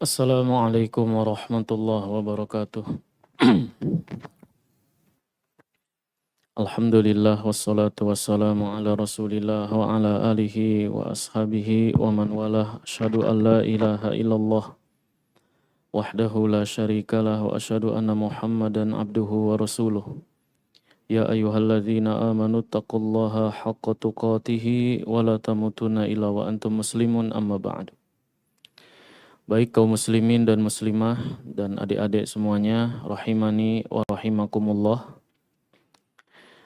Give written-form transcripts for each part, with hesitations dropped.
Assalamualaikum warahmatullahi wabarakatuh. Alhamdulillah wassalatu wassalamu ala rasulillah wa ala alihi wa ashabihi wa man walah. Asyhadu an la ilaha illallah wahdahu la syarikalah wa asyhadu anna muhammadan abduhu wa rasuluh. Ya ayyuhalladzina amanu taqullaha haqqa tuqatihi wa la tamutunna illa wa antum muslimun amma ba'du. Baik kaum muslimin dan muslimah dan adik-adik semuanya, rahimani wa rahimakumullah.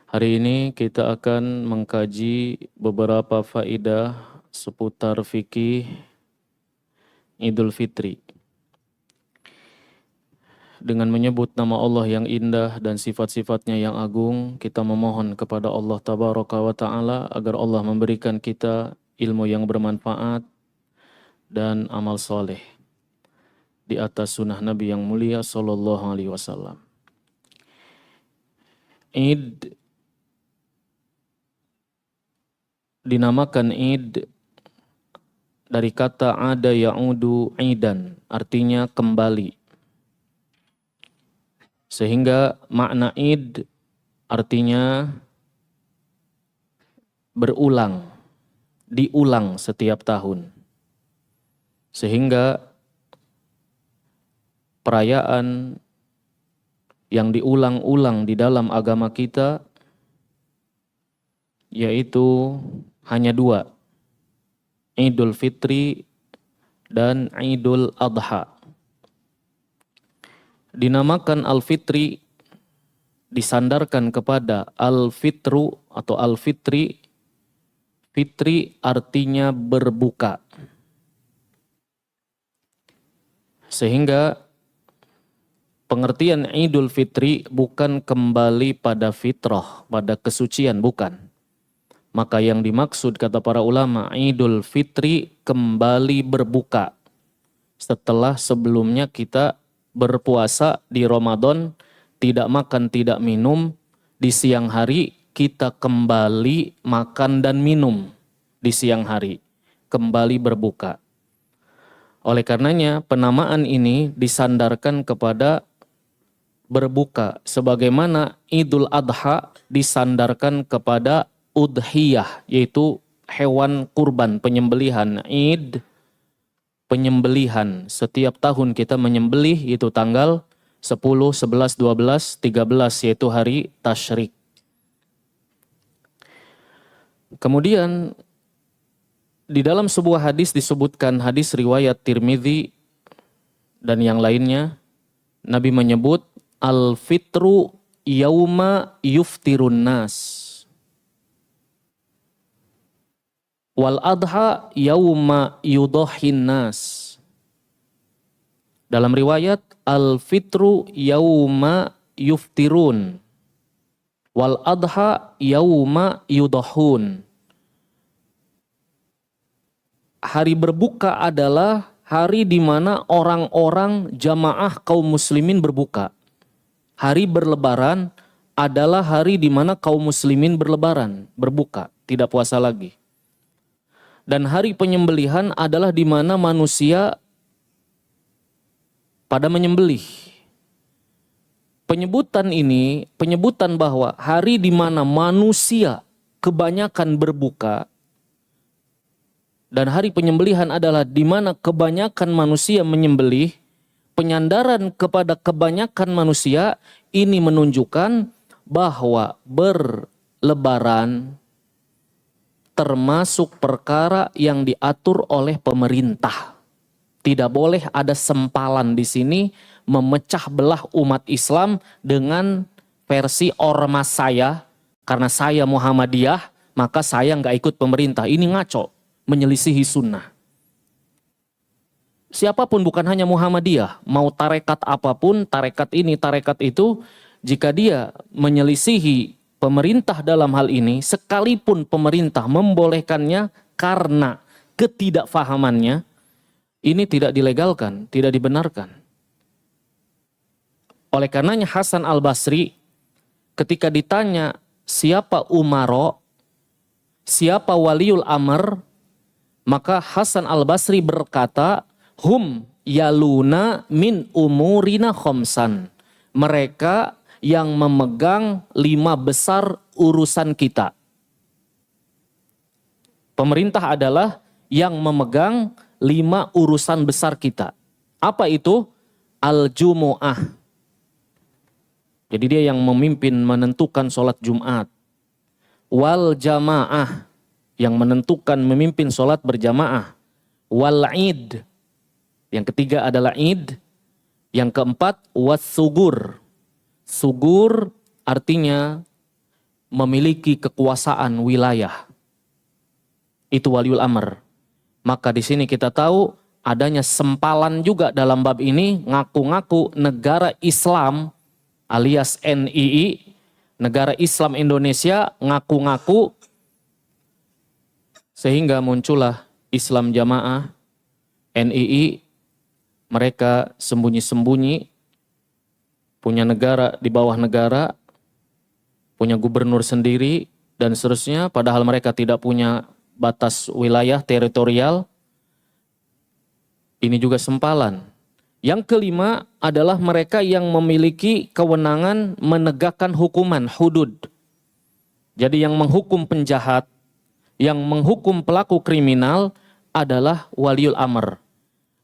Hari ini kita akan mengkaji beberapa faedah seputar fikih Idul Fitri. Dengan menyebut nama Allah yang indah dan sifat-sifatnya yang agung, kita memohon kepada Allah Tabaraka wa Ta'ala agar Allah memberikan kita ilmu yang bermanfaat dan amal soleh di atas sunnah Nabi yang mulia sallallahu alaihi wasallam. Id dinamakan Id dari kata ada ya'udu idan, artinya kembali. Sehingga makna Id artinya berulang, diulang setiap tahun. Sehingga perayaan yang diulang-ulang di dalam agama kita yaitu hanya dua, Idul Fitri dan Idul Adha. Dinamakan Al-Fitri disandarkan kepada Al-Fitru atau Al-Fitri. Fitri artinya berbuka. Sehingga pengertian Idul Fitri bukan kembali pada fitrah, pada kesucian, bukan. Maka yang dimaksud kata para ulama, Idul Fitri kembali berbuka. Setelah sebelumnya kita berpuasa di Ramadan, tidak makan, tidak minum, di siang hari kita kembali makan dan minum di siang hari, kembali berbuka. Oleh karenanya penamaan ini disandarkan kepada berbuka, sebagaimana Idul Adha disandarkan kepada udhiyah, yaitu hewan kurban, penyembelihan. Id, penyembelihan. Setiap tahun kita menyembelih, itu tanggal 10, 11, 12, 13, yaitu hari tasyrik. Kemudian di dalam sebuah hadis disebutkan, hadis riwayat Tirmidzi dan yang lainnya, Nabi menyebut al-fitru yauma yuftirun nas wal adha yauma yudhahin nas. Dalam riwayat al-fitru yauma yuftirun wal adha yauma yudhahun. Hari berbuka adalah hari di mana orang-orang jamaah kaum muslimin berbuka. Hari berlebaran adalah hari di mana kaum muslimin berlebaran, berbuka, tidak puasa lagi. Dan hari penyembelihan adalah di mana manusia pada menyembelih. Penyebutan ini, penyebutan bahwa hari di mana manusia kebanyakan berbuka dan hari penyembelihan adalah di mana kebanyakan manusia menyembelih, penyandaran kepada kebanyakan manusia ini menunjukkan bahwa berlebaran termasuk perkara yang diatur oleh pemerintah. Tidak boleh ada sempalan di sini memecah belah umat Islam dengan versi ormas saya, karena saya Muhammadiyah, maka saya nggak ikut pemerintah. Ini ngaco, menyelisihi sunnah. Siapapun, bukan hanya Muhammadiyah, mau tarekat apapun, tarekat ini, tarekat itu, jika dia menyelisihi pemerintah dalam hal ini, sekalipun pemerintah membolehkannya karena ketidakfahamannya, ini tidak dilegalkan, tidak dibenarkan. Oleh karenanya Hasan Al-Basri ketika ditanya siapa umaro, siapa waliul amr, maka Hasan Al-Basri berkata, hum yaluna min umurina khomsan. Mereka yang memegang 5 besar urusan kita. Pemerintah adalah yang memegang 5 urusan besar kita. Apa itu? Al-Jumu'ah. Jadi dia yang memimpin menentukan sholat Jumat. Wal Jamaah, yang menentukan memimpin sholat berjamaah. Wal Id, yang ketiga adalah Id. Yang keempat, was sugur. Sugur artinya memiliki kekuasaan wilayah. Itu waliul amr. Maka di sini kita tahu adanya sempalan juga dalam bab ini, ngaku-ngaku negara Islam alias NII, negara Islam Indonesia, ngaku-ngaku, sehingga muncullah Islam Jamaah, NII. Mereka sembunyi-sembunyi, punya negara di bawah negara, punya gubernur sendiri, dan seterusnya, padahal mereka tidak punya batas wilayah teritorial. Ini juga sempalan. Yang kelima adalah mereka yang memiliki kewenangan menegakkan hukuman, hudud. Jadi yang menghukum penjahat, yang menghukum pelaku kriminal adalah waliul amr.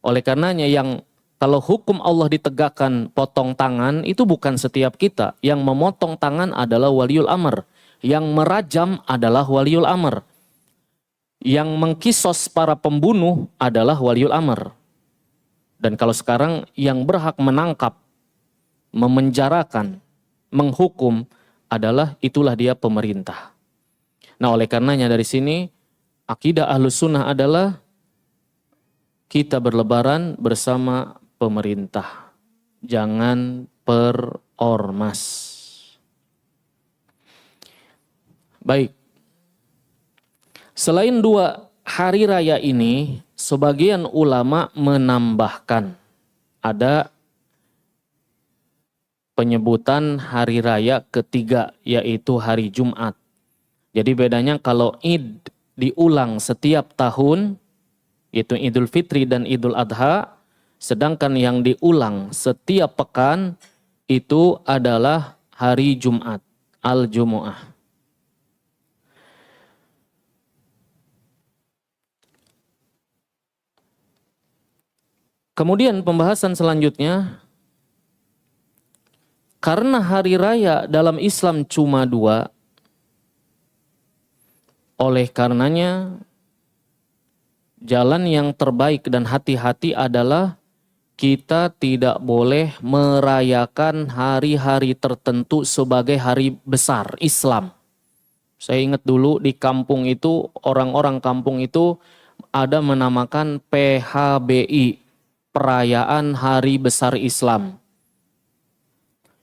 Oleh karenanya yang kalau hukum Allah ditegakkan potong tangan, itu bukan setiap kita. Yang memotong tangan adalah waliul amr. Yang merajam adalah waliul amr. Yang mengkisos para pembunuh adalah waliul amr. Dan kalau sekarang yang berhak menangkap, memenjarakan, menghukum adalah itulah dia pemerintah. Nah, oleh karenanya dari sini akidah Ahlus Sunnah adalah kita berlebaran bersama pemerintah. Jangan perormas. Baik. Selain 2 hari raya ini, sebagian ulama menambahkan ada penyebutan hari raya ketiga, yaitu hari Jumat. Jadi bedanya kalau Id diulang setiap tahun, yaitu Idul Fitri dan Idul Adha, sedangkan yang diulang setiap pekan itu adalah hari Jumat, Al-Jumu'ah. Kemudian pembahasan selanjutnya, karena hari raya dalam Islam cuma 2, oleh karenanya jalan yang terbaik dan hati-hati adalah kita tidak boleh merayakan hari-hari tertentu sebagai hari besar Islam. Saya ingat dulu di kampung itu, orang-orang kampung itu ada menamakan PHBI, Perayaan Hari Besar Islam.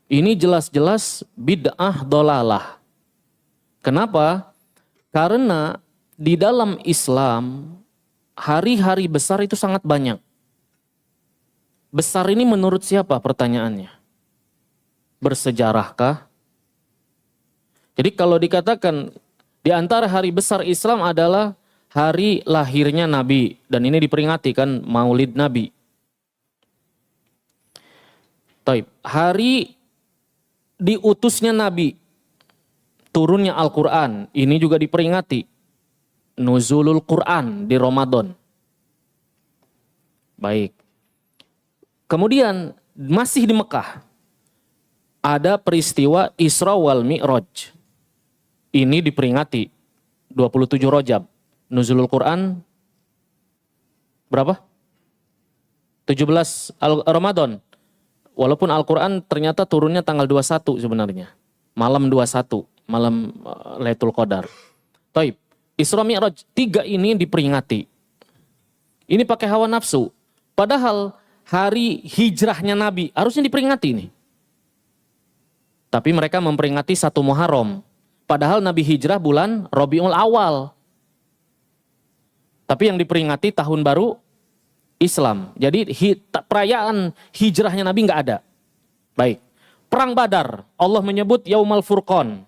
Ini jelas-jelas bid'ah dolalah. Kenapa? Karena di dalam Islam hari-hari besar itu sangat banyak. Besar ini menurut siapa pertanyaannya? Bersejarahkah? Jadi kalau dikatakan di antara hari besar Islam adalah hari lahirnya Nabi, dan ini diperingati kan Maulid Nabi. Taib, hari diutusnya Nabi, turunnya Al-Quran, ini juga diperingati. Nuzulul Quran di Ramadan. Baik. Kemudian masih di Mekah ada peristiwa Isra wal Mi'raj. Ini diperingati 27 Rajab. Nuzulul Quran berapa? 17 Ramadan. Walaupun Al-Quran ternyata turunnya tanggal 21 sebenarnya. Malam 21, malam Lailatul Qadar. Taib. Isra Mi'raj 3 ini diperingati. Ini pakai hawa nafsu. Padahal hari hijrahnya Nabi harusnya diperingati ini. Tapi mereka memperingati 1 Muharram. Padahal Nabi hijrah bulan Rabiul Awal. Tapi yang diperingati tahun baru Islam. Jadi perayaan hijrahnya Nabi nggak ada. Baik. Perang Badar, Allah menyebut Yaumal Furqan.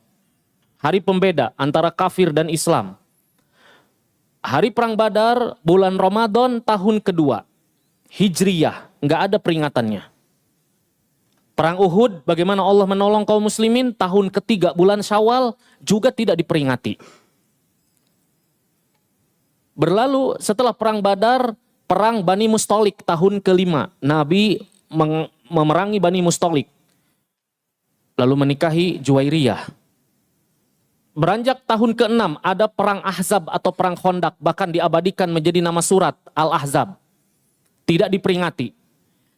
Hari pembeda antara kafir dan Islam. Hari Perang Badar, bulan Ramadan tahun kedua. Hijriyah. nggak ada peringatannya. Perang Uhud, bagaimana Allah menolong kaum muslimin, tahun ketiga bulan Syawal juga tidak diperingati. Berlalu setelah perang Badar, perang Bani Mustalik tahun kelima. Nabi memerangi Bani Mustalik. Lalu menikahi Juwairiyah. Beranjak tahun ke-6 ada perang Ahzab atau perang Khandaq. Bahkan diabadikan menjadi nama surat Al-Ahzab. Tidak diperingati.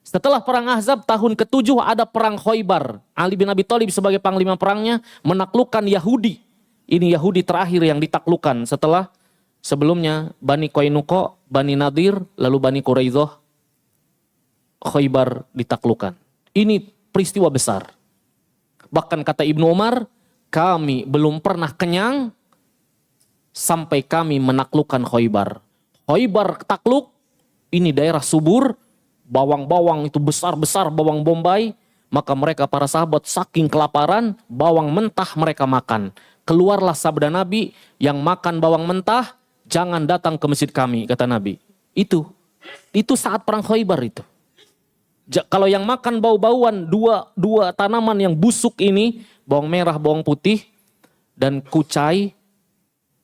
Setelah perang Ahzab tahun ke-7 ada perang Khaybar. Ali bin Abi Thalib sebagai panglima perangnya menaklukkan Yahudi. Ini Yahudi terakhir yang ditaklukkan setelah sebelumnya Bani Qainuqa, Bani Nadir, lalu Bani Quraidah. Khaybar ditaklukkan. Ini peristiwa besar. Bahkan kata Ibnu Umar, kami belum pernah kenyang sampai kami menaklukkan Khaybar. Khaybar takluk, ini daerah subur, bawang-bawang itu besar-besar, bawang bombay. Maka mereka para sahabat saking kelaparan, bawang mentah mereka makan. Keluarlah sabda Nabi, yang makan bawang mentah, jangan datang ke masjid kami, kata Nabi. Itu saat perang Khaybar itu. Kalau yang makan bau-bauan, dua tanaman yang busuk ini, bawang merah, bawang putih, dan kucai,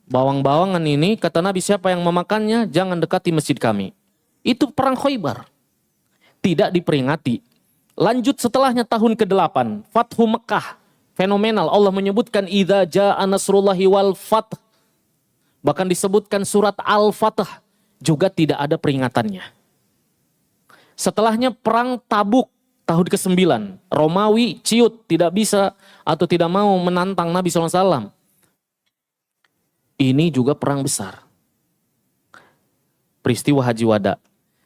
bawang-bawangan ini, kata Nabi, siapa yang memakannya, jangan dekati masjid kami. Itu perang Khaybar. Tidak diperingati. Lanjut setelahnya tahun ke-8, Fathu Mekah. Fenomenal, Allah menyebutkan idza jaa nasrullahi wal fath. Bahkan disebutkan surat Al-Fatah, juga tidak ada peringatannya. Setelahnya perang Tabuk tahun ke-9. Romawi ciut, tidak bisa atau tidak mau menantang Nabi SAW. Ini juga perang besar. Peristiwa Haji Wada.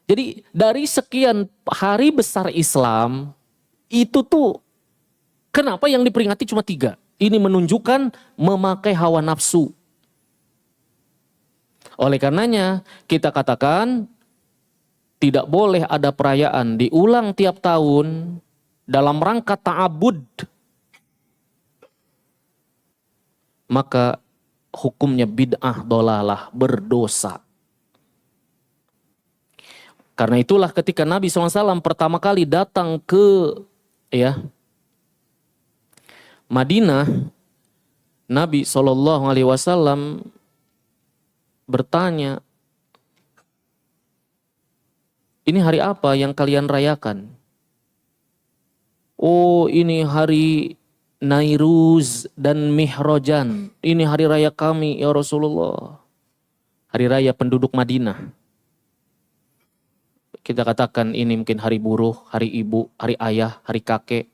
Jadi dari sekian hari besar Islam, itu tuh kenapa yang diperingati cuma 3? Ini menunjukkan memakai hawa nafsu. Oleh karenanya kita katakan tidak boleh ada perayaan diulang tiap tahun dalam rangka ta'abud. Maka hukumnya bid'ah dolalah, berdosa. Karena itulah ketika Nabi SAW pertama kali datang ke Madinah, Nabi SAW bertanya, ini hari apa yang kalian rayakan? Oh, ini hari Nairuz dan Mihrojan. Ini hari raya kami ya Rasulullah. Hari raya penduduk Madinah. Kita katakan ini mungkin hari buruh, hari ibu, hari ayah, hari kakek.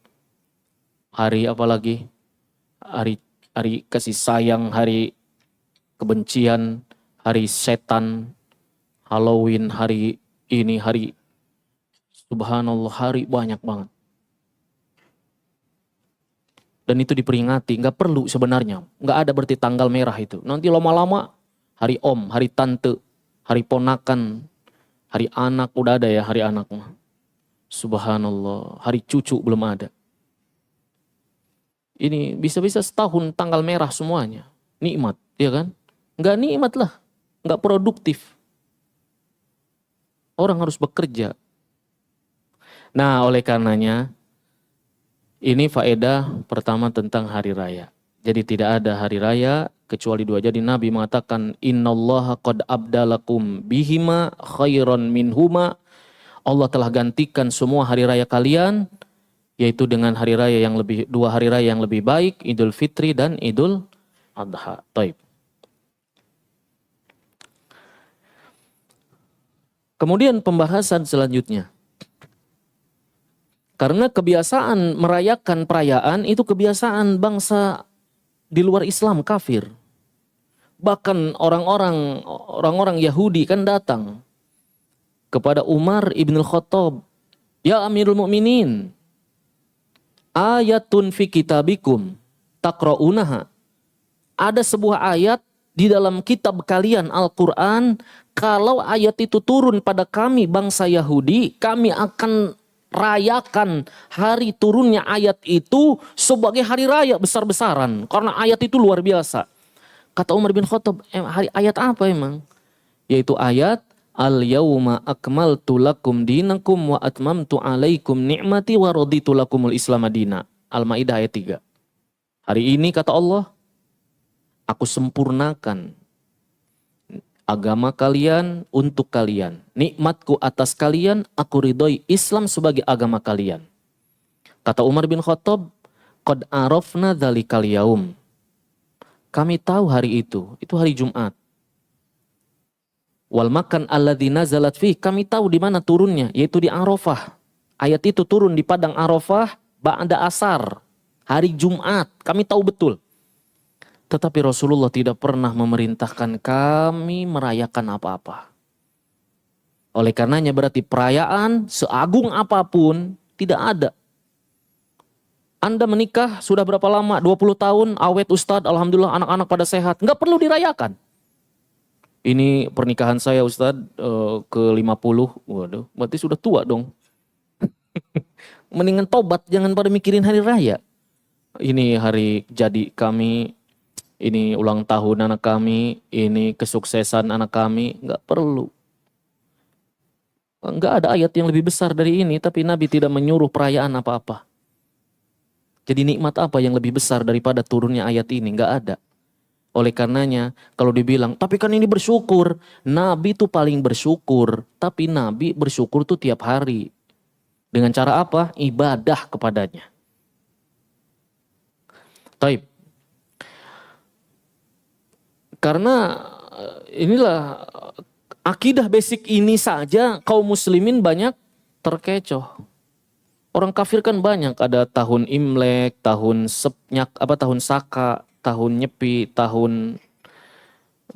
Hari apa lagi? Hari kasih sayang, hari kebencian, hari setan, Halloween, hari ini, hari subhanallah, hari banyak banget. Dan itu diperingati, nggak perlu sebenarnya. Nggak ada berarti tanggal merah itu. Nanti lama-lama hari om, hari tante, hari ponakan, hari anak, udah ada ya hari anak mah. Subhanallah, hari cucu belum ada. Ini bisa-bisa setahun tanggal merah semuanya. Nikmat, ya kan? Nggak nikmat lah, nggak produktif. Orang harus bekerja. Nah, oleh karenanya, ini faedah pertama tentang hari raya. Jadi tidak ada hari raya kecuali 2. Jadi Nabi mengatakan innallaha qad abdalakum bihima khairan minhuma. Allah telah gantikan semua hari raya kalian yaitu dengan hari raya yang lebih 2 hari raya yang lebih baik, Idul Fitri dan Idul Adha. Taib. Kemudian pembahasan selanjutnya. Karena kebiasaan merayakan perayaan itu kebiasaan bangsa di luar Islam, kafir. Bahkan orang-orang Yahudi kan datang kepada Umar ibn Khattab. Ya Amirul Mukminin, ayatun fi kitabikum taqra'unaha. Ada sebuah ayat di dalam kitab kalian Al-Quran. Kalau ayat itu turun pada kami bangsa Yahudi, kami akan rayakan hari turunnya ayat itu sebagai hari raya besar-besaran. Karena ayat itu luar biasa. Kata Umar bin Khattab, ayat apa emang? Yaitu ayat Al-yawma akmaltu lakum dinakum wa atmamtu alaikum ni'mati wa raditu lakumul Islam madina. Al-Maidah ayat 3. Hari ini kata Allah, aku sempurnakan agama kalian untuk kalian. Nikmatku atas kalian, aku ridhoi Islam sebagai agama kalian. Kata Umar bin Khattab, qad arafna dzalikal yaum. Kami tahu hari itu hari Jumat. Wal makan alladzi nazalat fi, kami tahu di mana turunnya, yaitu di Arafah. Ayat itu turun di padang Arafah ba'da asar, hari Jumat, kami tahu betul. Tetapi Rasulullah tidak pernah memerintahkan kami merayakan apa-apa. Oleh karenanya berarti perayaan seagung apapun tidak ada. Anda menikah sudah berapa lama? 20 tahun, awet Ustadz, alhamdulillah anak-anak pada sehat. Nggak perlu dirayakan. Ini pernikahan saya Ustadz ke 50. Waduh, berarti sudah tua dong. Mendingan tobat, jangan pada mikirin hari raya. Ini hari jadi kami, ini ulang tahun anak kami, ini kesuksesan anak kami. Nggak perlu. Nggak ada ayat yang lebih besar dari ini, tapi Nabi tidak menyuruh perayaan apa-apa. Jadi nikmat apa yang lebih besar daripada turunnya ayat ini? Nggak ada. Oleh karenanya, kalau dibilang, tapi kan ini bersyukur. Nabi itu paling bersyukur. Tapi Nabi bersyukur tuh tiap hari. Dengan cara apa? Ibadah kepadanya. Taib. Karena inilah akidah basic ini saja kaum muslimin banyak terkecoh. Orang kafir kan banyak, ada tahun Imlek, tahun Sepnyak, tahun Saka, tahun Nyepi, tahun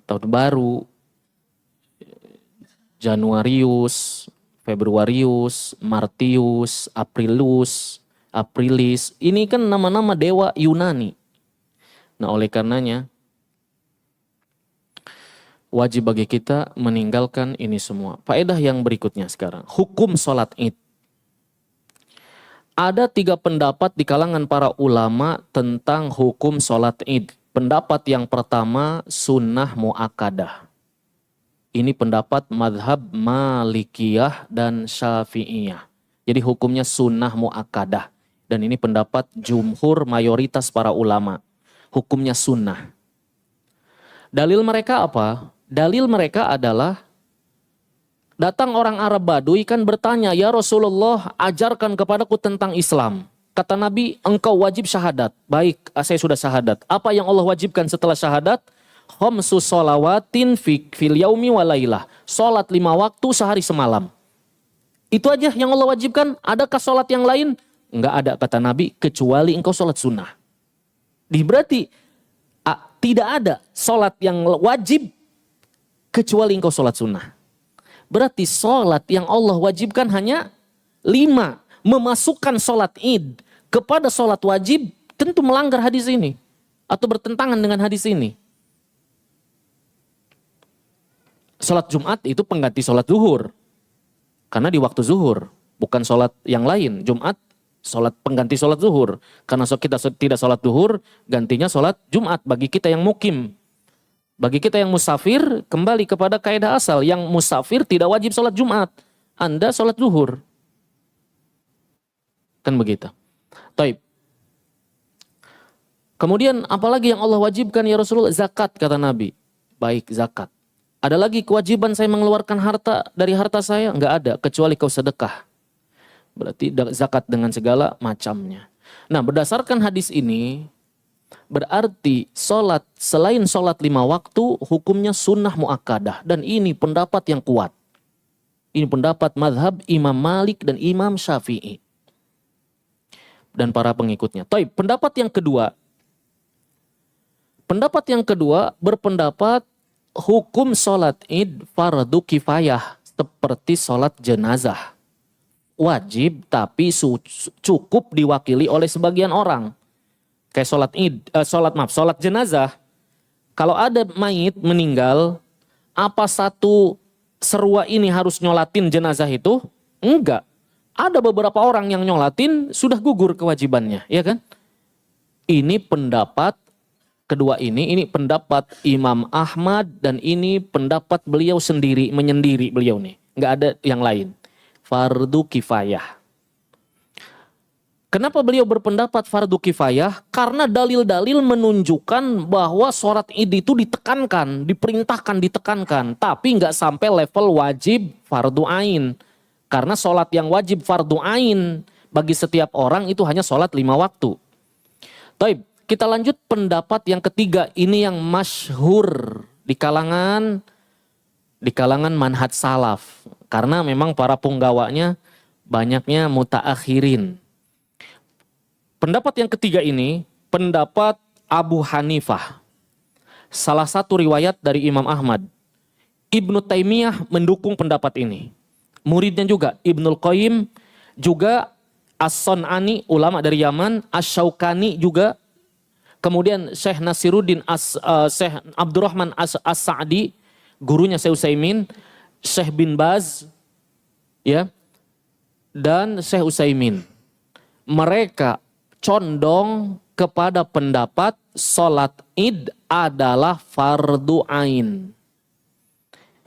baru, Januarius, Februarius, Martius, Aprilis. Ini kan nama-nama dewa Yunani. Nah, oleh karenanya wajib bagi kita meninggalkan ini semua. Faedah yang berikutnya sekarang, hukum sholat Id. Ada 3 pendapat di kalangan para ulama tentang hukum sholat Id. Pendapat yang pertama, sunnah mu'akkadah. Ini pendapat madhab Malikiyah dan Syafi'iyah. Jadi hukumnya sunnah mu'akkadah. Dan ini pendapat jumhur mayoritas para ulama. Hukumnya sunnah. Dalil mereka apa? Dalil mereka adalah datang orang Arab Baduy kan bertanya, ya Rasulullah, ajarkan kepadaku tentang Islam. Kata Nabi, engkau wajib syahadat. Baik, saya sudah syahadat. Apa yang Allah wajibkan setelah syahadat? Khamsu sholawatin fil yaumi walailah. Sholat 5 waktu sehari semalam. Itu aja yang Allah wajibkan. Adakah sholat yang lain? Enggak ada, kata Nabi, kecuali engkau sholat sunnah. Berarti tidak ada sholat yang wajib kecuali engkau sholat sunnah. Berarti sholat yang Allah wajibkan hanya 5. Memasukkan sholat Id kepada sholat wajib tentu melanggar hadis ini. Atau bertentangan dengan hadis ini. Sholat Jumat itu pengganti sholat zuhur. Karena di waktu zuhur. Bukan sholat yang lain. Jumat sholat pengganti sholat zuhur. Karena kita tidak sholat zuhur, gantinya sholat Jumat bagi kita yang mukim. Bagi kita yang musafir, kembali kepada kaidah asal. Yang musafir tidak wajib sholat Jumat. Anda sholat zuhur. Kan begitu. Taib. Kemudian apalagi yang Allah wajibkan ya Rasulullah? Zakat, kata Nabi. Baik, zakat. Ada lagi kewajiban saya mengeluarkan harta dari harta saya? Enggak ada, kecuali kau sedekah. Berarti zakat dengan segala macamnya. Nah, berdasarkan hadis ini, berarti sholat selain sholat 5 waktu hukumnya sunnah mu'akkadah. Dan ini pendapat yang kuat. Ini pendapat madhab Imam Malik dan Imam Syafi'i. Dan para pengikutnya. Taib, pendapat yang kedua. Pendapat yang kedua berpendapat hukum sholat Id fardu kifayah. Seperti sholat jenazah. Wajib tapi cukup diwakili oleh sebagian orang. Kayak sholat jenazah. Kalau ada mayit meninggal, apa satu serua ini harus nyolatin jenazah itu? Enggak. Ada beberapa orang yang nyolatin sudah gugur kewajibannya, ya kan? Ini pendapat kedua ini pendapat Imam Ahmad dan ini pendapat beliau sendiri, menyendiri beliau nih. Nggak ada yang lain. Fardu kifayah. Kenapa beliau berpendapat fardu kifayah? Karena dalil-dalil menunjukkan bahwa sholat id itu ditekankan, diperintahkan, ditekankan. Tapi nggak sampai level wajib fardu ain. Karena sholat yang wajib fardu ain bagi setiap orang itu hanya sholat 5 waktu. Taib, kita lanjut pendapat yang ketiga. Ini yang masyhur di kalangan manhaj salaf. Karena memang para penggawanya banyaknya mutaakhirin. Pendapat yang ketiga ini, pendapat Abu Hanifah. Salah satu riwayat dari Imam Ahmad. Ibnu Taimiyah mendukung pendapat ini. Muridnya juga Ibnul Qayyim, juga As-Sun'ani, ulama dari Yaman, Asy-Syaukani juga. Kemudian Syekh Nasiruddin Syekh Abdurrahman As-Sa'di, gurunya Syekh Utsaimin, Syekh bin Baz, ya, dan Syekh Utsaimin. Mereka condong kepada pendapat sholat id adalah fardu ain.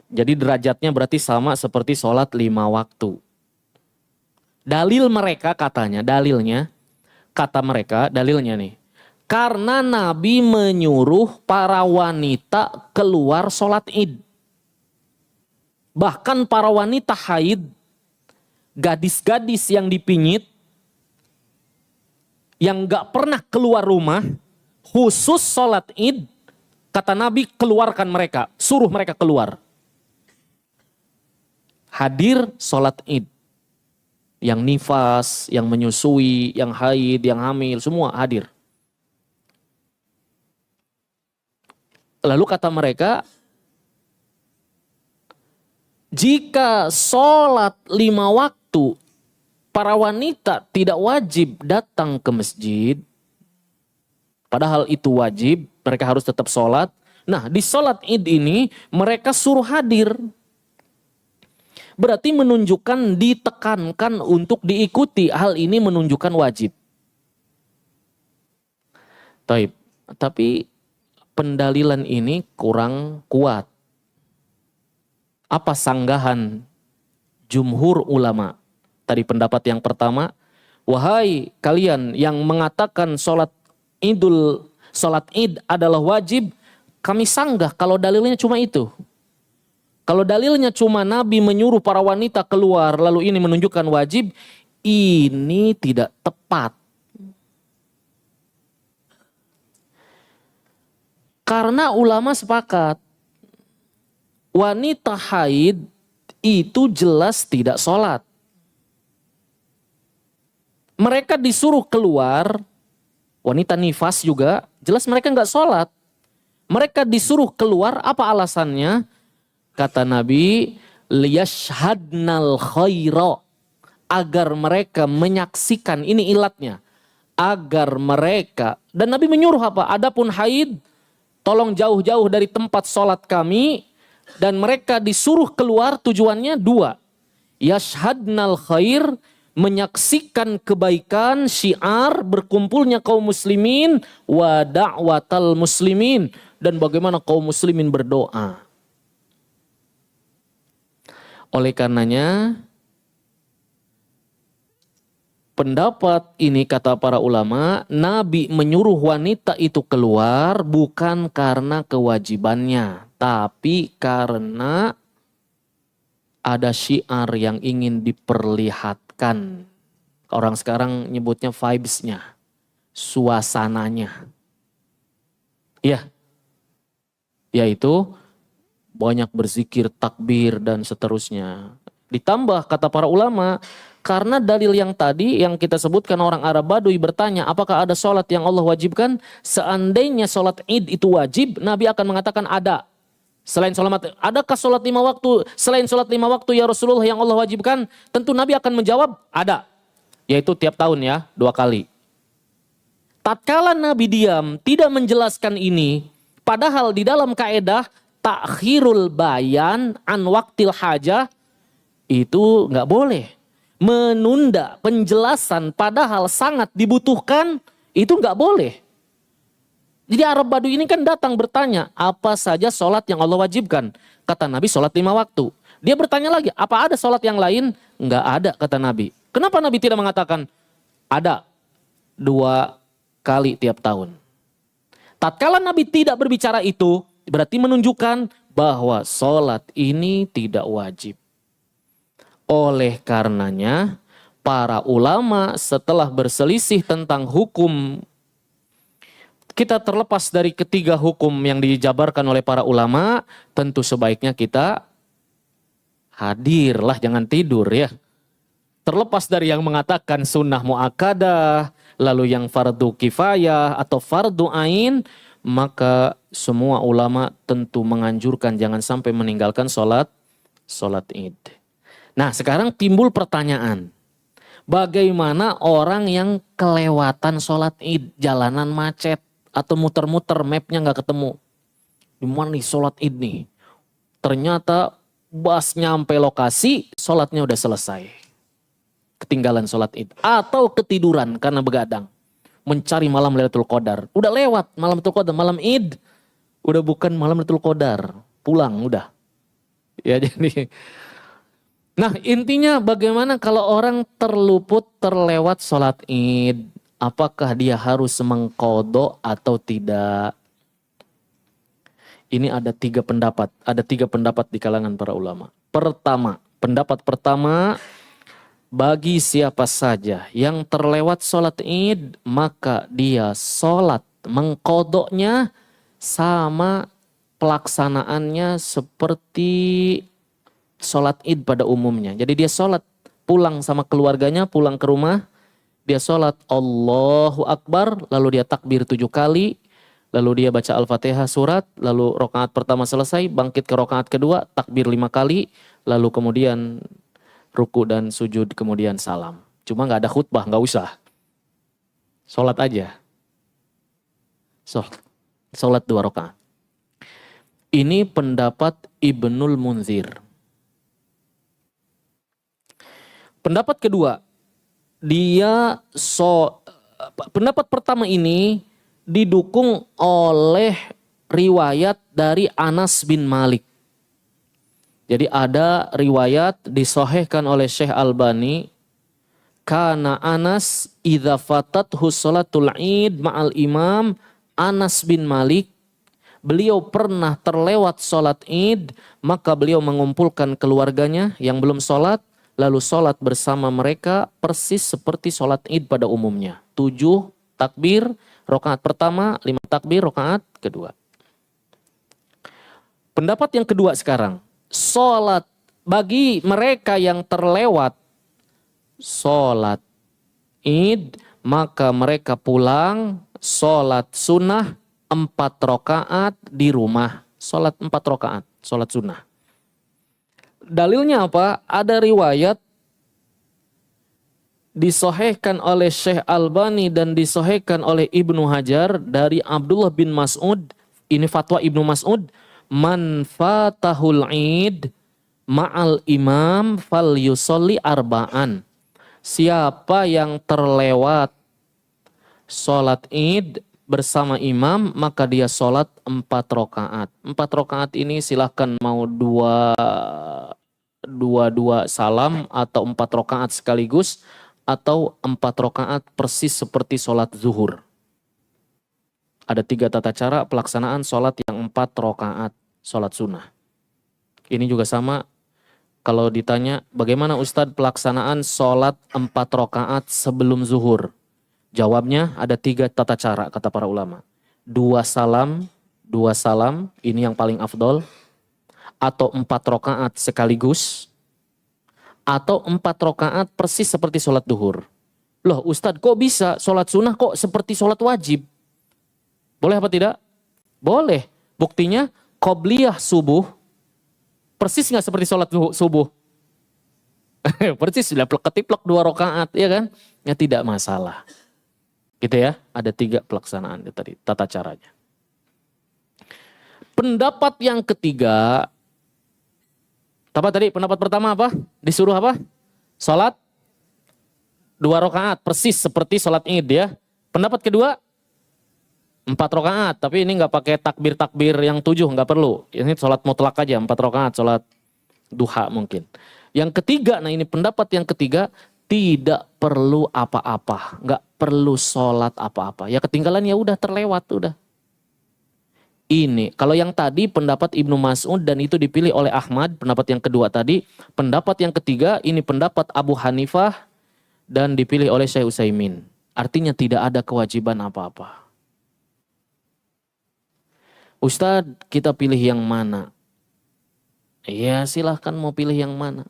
Jadi derajatnya berarti sama seperti sholat 5 waktu. Dalil mereka katanya, dalilnya nih. Karena Nabi menyuruh para wanita keluar sholat id. Bahkan para wanita haid, gadis-gadis yang dipingit, yang gak pernah keluar rumah, khusus sholat id, kata Nabi keluarkan mereka, suruh mereka keluar. Hadir sholat id. Yang nifas, yang menyusui, yang haid, yang hamil, semua hadir. Lalu kata mereka, jika sholat 5 waktu, para wanita tidak wajib datang ke masjid. Padahal itu wajib, mereka harus tetap sholat. Nah, di sholat id ini mereka suruh hadir. Berarti menunjukkan ditekankan untuk diikuti. Hal ini menunjukkan wajib. Taib. Tapi pendalilan ini kurang kuat. Apa sanggahan jumhur ulama? Tadi pendapat yang pertama, wahai kalian yang mengatakan sholat id adalah wajib, kami sanggah kalau dalilnya cuma itu. Kalau dalilnya cuma Nabi menyuruh para wanita keluar lalu ini menunjukkan wajib, ini tidak tepat. Karena ulama sepakat, wanita haid itu jelas tidak sholat. Mereka disuruh keluar, wanita nifas juga, jelas mereka nggak sholat. Mereka disuruh keluar, apa alasannya? Kata Nabi, liyashhadnal khaira, agar mereka menyaksikan, ini ilatnya. Agar mereka, dan Nabi menyuruh apa? Adapun haid, tolong jauh-jauh dari tempat sholat kami, dan mereka disuruh keluar tujuannya 2. Yashhadnal khair, menyaksikan kebaikan, syiar berkumpulnya kaum muslimin, wa da'watal muslimin, dan bagaimana kaum muslimin berdoa. Oleh karenanya, pendapat ini kata para ulama, Nabi menyuruh wanita itu keluar bukan karena kewajibannya, tapi karena ada syiar yang ingin diperlihatkan. Orang sekarang nyebutnya vibes-nya, suasananya. Iya. Yaitu banyak berzikir, takbir dan seterusnya. Ditambah kata para ulama, karena dalil yang tadi yang kita sebutkan orang Arab Baduy bertanya, apakah ada sholat yang Allah wajibkan? Seandainya sholat id itu wajib, Nabi akan mengatakan ada. Selain sholat, adakah sholat 5 waktu? Selain sholat 5 waktu ya Rasulullah yang Allah wajibkan? Tentu Nabi akan menjawab, ada. Yaitu tiap tahun ya, 2 kali. Tatkala Nabi diam, tidak menjelaskan ini, padahal di dalam kaedah takhirul bayan an waktil hajah, itu nggak boleh. Menunda penjelasan padahal sangat dibutuhkan, itu nggak boleh. Jadi Arab Badui ini kan datang bertanya, apa saja sholat yang Allah wajibkan? Kata Nabi, sholat 5 waktu. Dia bertanya lagi, apa ada sholat yang lain? Enggak ada, kata Nabi. Kenapa Nabi tidak mengatakan, ada 2 kali tiap tahun? Tatkala Nabi tidak berbicara itu, berarti menunjukkan bahwa sholat ini tidak wajib. Oleh karenanya, para ulama setelah berselisih tentang hukum, kita terlepas dari ketiga hukum yang dijabarkan oleh para ulama, tentu sebaiknya kita hadirlah, jangan tidur ya. Terlepas dari yang mengatakan sunnah muakkadah, lalu yang fardu kifayah atau fardu ain, maka semua ulama tentu menganjurkan jangan sampai meninggalkan sholat id. Nah sekarang timbul pertanyaan, bagaimana orang yang kelewatan sholat id, jalanan macet, atau muter-muter mapnya nggak ketemu. Di mana nih sholat id nih? Ternyata pas nyampe lokasi, sholatnya udah selesai. Ketinggalan sholat id. Atau ketiduran karena begadang. Mencari malam Lailatul Qadar. Udah lewat malam Lailatul Qadar, malam id. Udah bukan malam Lailatul Qadar. Pulang udah. Ya jadi. Nah intinya bagaimana kalau orang terlewat sholat id. Apakah dia harus mengqadha atau tidak? Ini ada 3 pendapat. Ada 3 pendapat di kalangan para ulama. Pendapat pertama, bagi siapa saja yang terlewat sholat id, maka dia sholat mengqadhanya sama pelaksanaannya seperti sholat id pada umumnya. Jadi dia sholat pulang sama keluarganya, pulang ke rumah, dia sholat Allahu Akbar, lalu dia takbir 7 kali, lalu dia baca Al-Fatihah surat, lalu rakaat pertama selesai, bangkit ke rakaat kedua, takbir 5 kali, lalu kemudian ruku dan sujud, kemudian salam. Cuma gak ada khutbah, gak usah. Sholat aja. Sholat 2 rakaat. Ini pendapat Ibnul Munzir. Pendapat kedua, pendapat pertama ini didukung oleh riwayat dari Anas bin Malik. Jadi ada riwayat disahihkan oleh Syekh Albani, kana Anas idza fatathu sholatul id ma'al imam. Anas bin Malik, beliau pernah terlewat sholat id, maka beliau mengumpulkan keluarganya yang belum sholat, lalu sholat bersama mereka persis seperti sholat id pada umumnya. 7 takbir, rakaat pertama, 5 takbir, rakaat kedua. Pendapat yang kedua sekarang, sholat bagi mereka yang terlewat sholat id, maka mereka pulang sholat sunnah 4 rakaat di rumah. Sholat 4 rakaat, sholat sunnah. Dalilnya apa? Ada riwayat disahihkan oleh Syekh Albani dan disahihkan oleh Ibnu Hajar dari Abdullah bin Mas'ud. Ini fatwa Ibnu Mas'ud. Man fatahul id ma'al imam fal yusolli arba'an. Siapa yang terlewat sholat id bersama imam, maka dia sholat 4 rakaat. 4 rakaat ini silahkan mau dua salam atau 4 rakaat sekaligus, atau 4 rakaat persis seperti sholat zuhur. Ada 3 tata cara pelaksanaan sholat yang 4 rakaat, sholat sunnah. Ini juga sama, kalau ditanya bagaimana Ustadz pelaksanaan sholat 4 rakaat sebelum zuhur. Jawabnya ada 3 tata cara kata para ulama. 2 salam, ini yang paling afdol. Atau 4 rakaat sekaligus. Atau 4 rakaat persis seperti sholat duhur. Loh Ustadz kok bisa sholat sunnah kok seperti sholat wajib? Boleh apa tidak? Boleh. Buktinya qobliyah subuh persis nggak seperti sholat subuh? Persis sudah ketiplek 2 rakaat, ya kan? Ya tidak masalah. Gitu ya, ada 3 pelaksanaan tadi, tata caranya. Pendapat yang ketiga, apa tadi? Pendapat pertama apa? Disuruh apa? Sholat 2 rakaat, persis seperti sholat id ya. Pendapat kedua, 4 rakaat, tapi ini nggak pakai takbir-takbir yang 7, nggak perlu. Ini sholat mutlak aja, 4 rakaat, sholat duha mungkin. Yang ketiga, nah ini pendapat yang ketiga, tidak perlu apa-apa, nggak perlu sholat apa-apa. Ya ketinggalan ya udah terlewat, udah. Ini, kalau yang tadi pendapat Ibnu Mas'ud dan itu dipilih oleh Ahmad, pendapat yang kedua tadi. Pendapat yang ketiga, ini pendapat Abu Hanifah dan dipilih oleh Syekh Utsaimin. Artinya tidak ada kewajiban apa-apa. Ustadz, kita pilih yang mana? Ya silahkan mau pilih yang mana.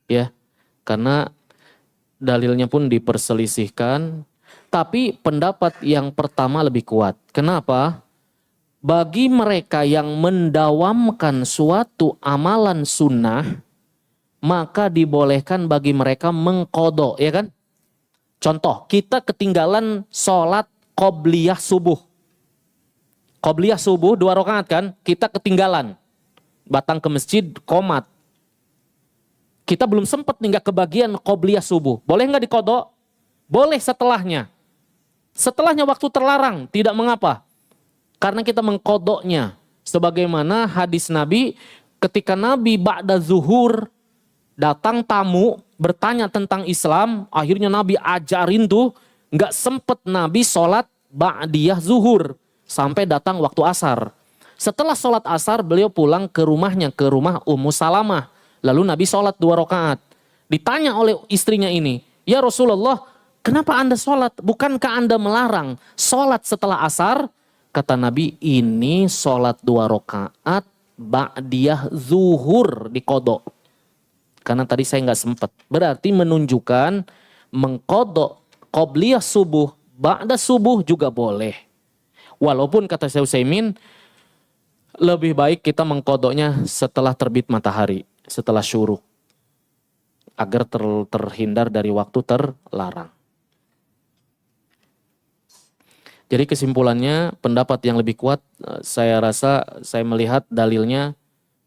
Ya, karena dalilnya pun diperselisihkan. Tapi pendapat yang pertama lebih kuat. Kenapa? Bagi mereka yang mendawamkan suatu amalan sunnah, maka dibolehkan bagi mereka mengqadha, ya kan? Contoh, kita ketinggalan sholat qobliyah subuh. Qobliyah subuh 2 rakaat kan, kita ketinggalan. Datang ke masjid, qomat. Kita belum sempat hingga ke bagian qobliyah subuh. Boleh nggak diqadha? Boleh setelahnya. Setelahnya waktu terlarang, tidak mengapa. Karena kita mengqadhanya. Sebagaimana hadis Nabi, ketika Nabi ba'da zuhur, datang tamu, bertanya tentang Islam, akhirnya Nabi ajarin tuh, nggak sempet Nabi sholat ba'diyah zuhur. Sampai datang waktu asar. Setelah sholat asar, beliau pulang ke rumahnya, ke rumah Ummu Salamah. Lalu Nabi sholat 2 rakaat. Ditanya oleh istrinya ini, ya Rasulullah, kenapa Anda sholat? Bukankah Anda melarang sholat setelah asar? Kata Nabi, ini sholat 2 rakaat ba'diyah zuhur diqadha. Karena tadi saya nggak sempat. Berarti menunjukkan mengqadha qobliyah subuh, ba'da subuh juga boleh. Walaupun kata Syekh Utsaimin, lebih baik kita mengqadhanya setelah terbit matahari, setelah syuruk. Agar terhindar dari waktu terlarang. Jadi kesimpulannya, pendapat yang lebih kuat, saya rasa, saya melihat dalilnya,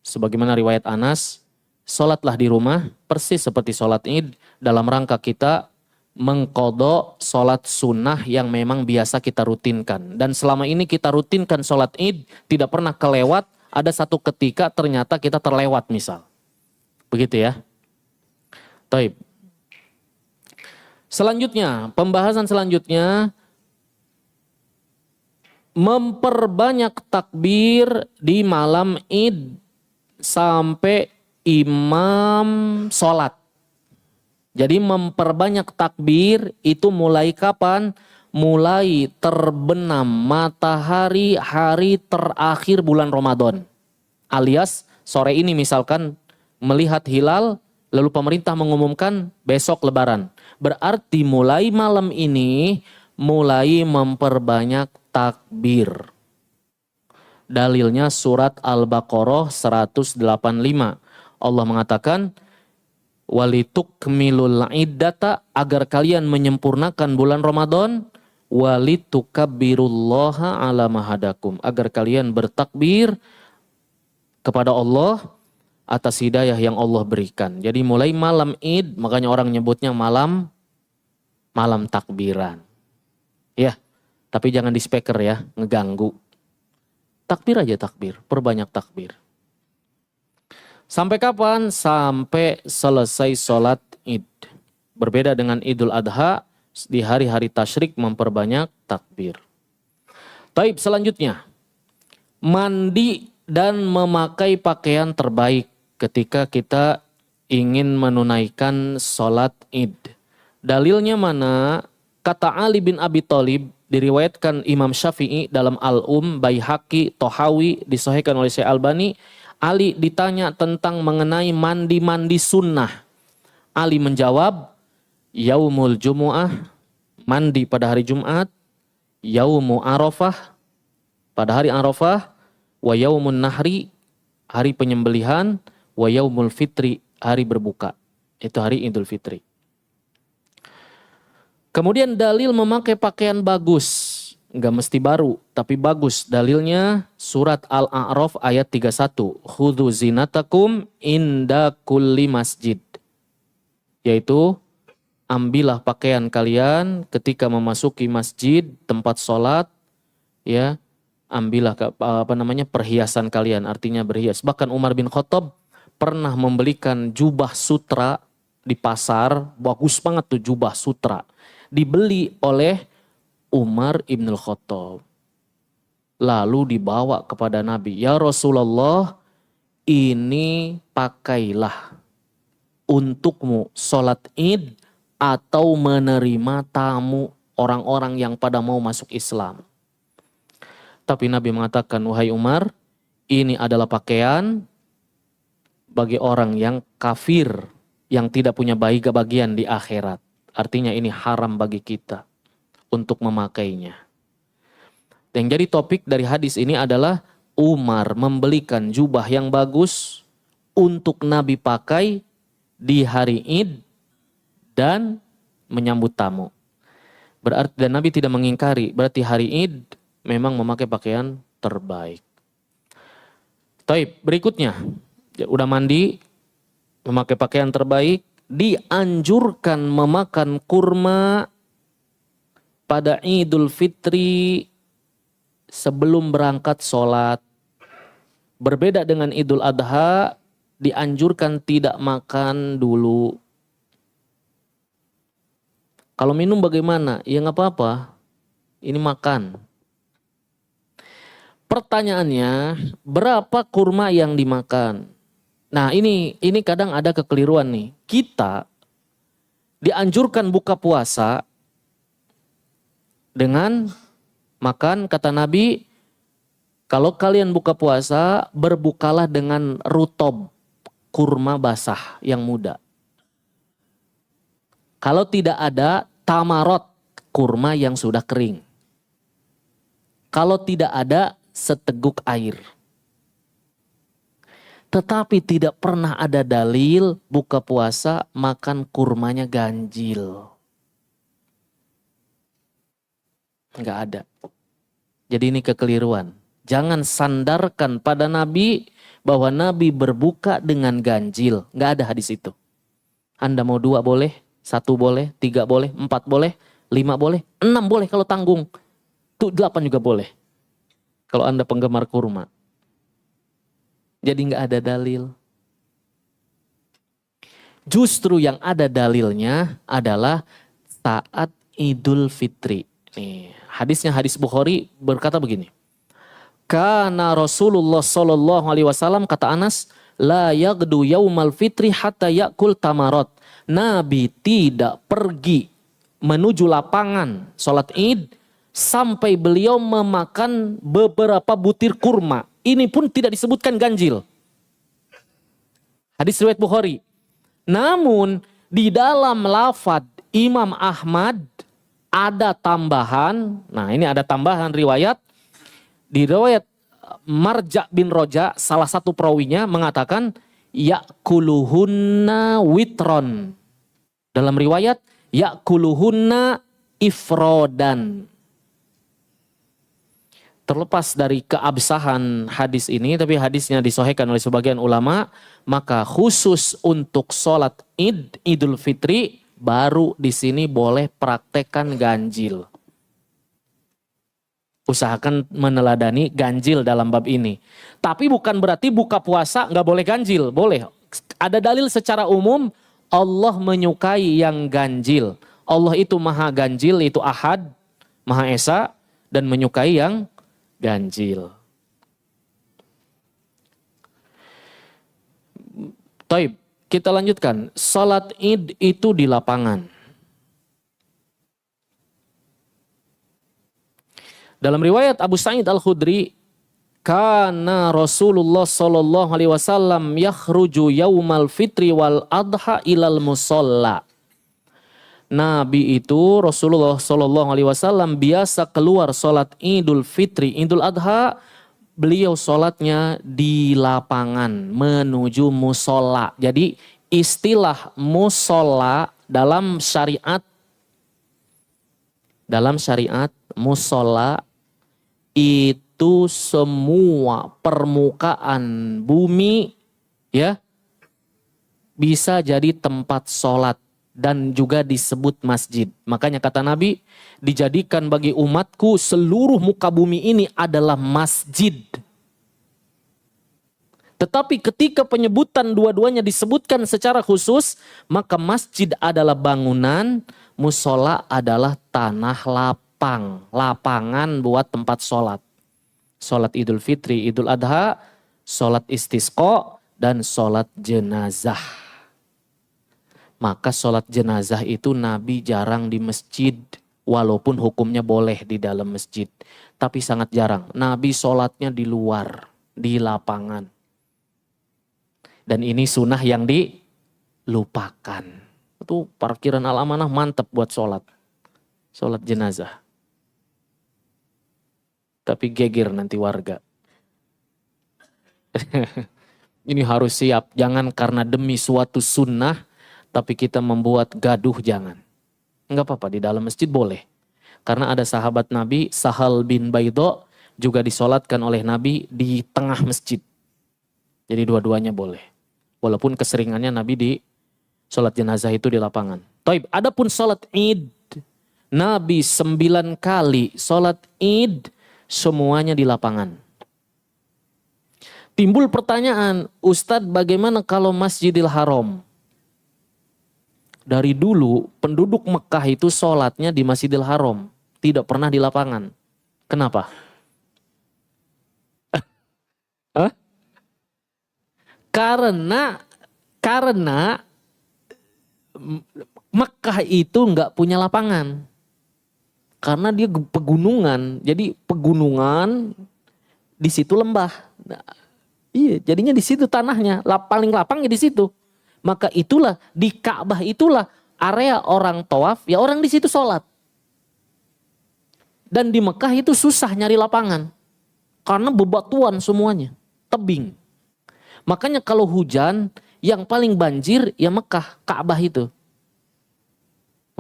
sebagaimana riwayat Anas, sholatlah di rumah, persis seperti sholat id, dalam rangka kita mengqadha sholat sunnah yang memang biasa kita rutinkan. Dan selama ini kita rutinkan sholat id, tidak pernah kelewat, ada satu ketika ternyata kita terlewat misal. Begitu ya. Taib. Selanjutnya, pembahasan selanjutnya, memperbanyak takbir di malam id sampai imam sholat. Jadi memperbanyak takbir itu mulai kapan? Mulai terbenam matahari hari terakhir bulan Ramadan. Alias sore ini misalkan melihat hilal, lalu pemerintah mengumumkan besok lebaran. Berarti mulai malam ini mulai memperbanyak takbir. Dalilnya surat Al-Baqarah 185. Allah mengatakan, walitukmilul iddata, agar kalian menyempurnakan bulan Ramadan, walitukabbirullaha ala mahadakum, agar kalian bertakbir kepada Allah atas hidayah yang Allah berikan. Jadi mulai malam id, makanya orang nyebutnya malam takbiran. Ya, tapi jangan di speaker ya, ngeganggu. Takbir aja takbir, perbanyak takbir. Sampai kapan? Sampai selesai sholat id. Berbeda dengan Idul Adha, di hari-hari tasyrik memperbanyak takbir. Taib, selanjutnya. Mandi dan memakai pakaian terbaik ketika kita ingin menunaikan sholat id. Dalilnya mana? Kata Ali bin Abi Thalib, diriwayatkan Imam Syafi'i dalam Baihaqi, Tohawi, disahihkan oleh Syekh Albani. Ali ditanya tentang mengenai mandi-mandi sunnah. Ali menjawab, yaumul jumu'ah, mandi pada hari Jumat, yaumu arafah, pada hari Arafah, wa yaumun nahri, hari penyembelihan, wa yaumul fitri, hari berbuka. Itu hari Idul Fitri. Kemudian dalil memakai pakaian bagus, enggak mesti baru, tapi bagus. Dalilnya surat Al-A'raf ayat 31. Khudhu zinatakum inda kulli masjid. Yaitu, ambillah pakaian kalian ketika memasuki masjid, tempat sholat, ya, ambillah perhiasan kalian, artinya berhias. Bahkan Umar bin Khattab pernah membelikan jubah sutra di pasar, bagus banget tuh jubah sutra. Dibeli oleh Umar ibn Khattab. Lalu dibawa kepada Nabi, ya Rasulullah, ini pakailah untukmu sholat id atau menerima tamu orang-orang yang pada mau masuk Islam. Tapi Nabi mengatakan, wahai Umar, ini adalah pakaian bagi orang yang kafir, yang tidak punya bagian di akhirat. Artinya ini haram bagi kita untuk memakainya. Yang jadi topik dari hadis ini adalah Umar membelikan jubah yang bagus untuk Nabi pakai di hari Id dan menyambut tamu. Berarti dan Nabi tidak mengingkari, berarti hari Id memang memakai pakaian terbaik. Taib, berikutnya, udah mandi, memakai pakaian terbaik, dianjurkan memakan kurma pada Idul Fitri sebelum berangkat sholat. Berbeda dengan Idul Adha, dianjurkan tidak makan dulu. Kalau minum bagaimana? Ya nggak apa-apa, ini makan. Pertanyaannya, berapa kurma yang dimakan? Nah ini kadang ada kekeliruan nih. Kita dianjurkan buka puasa dengan makan, kata Nabi, kalau kalian buka puasa, berbukalah dengan rutob, kurma basah yang muda. Kalau tidak ada, tamarot, kurma yang sudah kering. Kalau tidak ada, seteguk air. Tetapi tidak pernah ada dalil buka puasa makan kurmanya ganjil. Enggak ada. Jadi ini kekeliruan. Jangan sandarkan pada Nabi bahwa Nabi berbuka dengan ganjil. Enggak ada hadis itu. Anda mau 2 boleh, 1 boleh, 3 boleh, 4 boleh, 5 boleh, 6 boleh kalau tanggung. Tuh 8 juga boleh. Kalau Anda penggemar kurma. Jadi enggak ada dalil. Justru yang ada dalilnya adalah saat Idul Fitri. Nih, hadisnya hadis Bukhari berkata begini. Kana Rasulullah sallallahu alaihi wasallam, kata Anas, la yagdu yaumal fitri hatta yakul tamarot. Nabi tidak pergi menuju lapangan sholat Id sampai beliau memakan beberapa butir kurma. Ini pun tidak disebutkan ganjil. Hadis riwayat Bukhari. Namun di dalam lafad Imam Ahmad ada tambahan. Nah ini ada tambahan riwayat. Di riwayat Marja bin Roja, salah satu perawinya mengatakan yakuluhunna witron. Dalam riwayat yakuluhunna ifrodan. Terlepas dari keabsahan hadis ini, tapi hadisnya disahihkan oleh sebagian ulama, maka khusus untuk sholat Idul Fitri baru di sini boleh praktekkan ganjil. Usahakan meneladani ganjil dalam bab ini. Tapi bukan berarti buka puasa nggak boleh ganjil, boleh. Ada dalil secara umum Allah menyukai yang ganjil. Allah itu maha ganjil, itu ahad, maha esa, dan menyukai yang ganjil. Taib, kita lanjutkan. Salat Id itu di lapangan. Dalam riwayat Abu Sa'id Al-Khudri, kana Rasulullah sallallahu alaihi wasallam yakhruju yaumal fitri wal adha ilal musalla. Nabi itu Rasulullah sallallahu alaihi wasallam biasa keluar salat Idul Fitri, Idul Adha, beliau salatnya di lapangan menuju musola. Jadi istilah musola dalam syariat musola itu semua permukaan bumi ya bisa jadi tempat sholat. dan juga disebut masjid. Makanya kata Nabi, dijadikan bagi umatku seluruh muka bumi ini adalah masjid. Tetapi ketika penyebutan dua-duanya disebutkan secara khusus, maka masjid adalah bangunan, musola adalah tanah lapang, lapangan buat tempat sholat. Sholat Idul Fitri, Idul Adha, sholat istisqa, dan sholat jenazah. Maka sholat jenazah itu Nabi jarang di masjid, walaupun hukumnya boleh di dalam masjid. Tapi sangat jarang, Nabi sholatnya di luar, di lapangan. Dan ini sunnah yang dilupakan. Itu parkiran Al-Amanah mantap buat sholat. Sholat jenazah. Tapi geger nanti warga. Ini harus siap. Jangan karena demi suatu sunnah, tapi kita membuat gaduh, jangan. Enggak apa-apa, di dalam masjid boleh. Karena ada sahabat Nabi, Sahal bin Baidho, juga disolatkan oleh Nabi di tengah masjid. Jadi dua-duanya boleh. Walaupun keseringannya Nabi di sholat jenazah itu di lapangan. Taib, adapun sholat id. Nabi 9 kali sholat id semuanya di lapangan. Timbul pertanyaan, Ustadz bagaimana kalau Masjidil Haram? Dari dulu penduduk Mekah itu sholatnya di Masjidil Haram. Tidak pernah di lapangan. Kenapa? Hah? Karena Mekah itu nggak punya lapangan. Karena dia pegunungan. Jadi pegunungan di situ lembah. Nah, iya, jadinya di situ tanahnya. Paling lapangnya di situ. Maka itulah di Ka'bah itulah area orang tawaf, ya orang di situ sholat. Dan di Mekah itu susah nyari lapangan. Karena bebatuan semuanya. Tebing. Makanya kalau hujan, yang paling banjir ya Mekah, Ka'bah itu.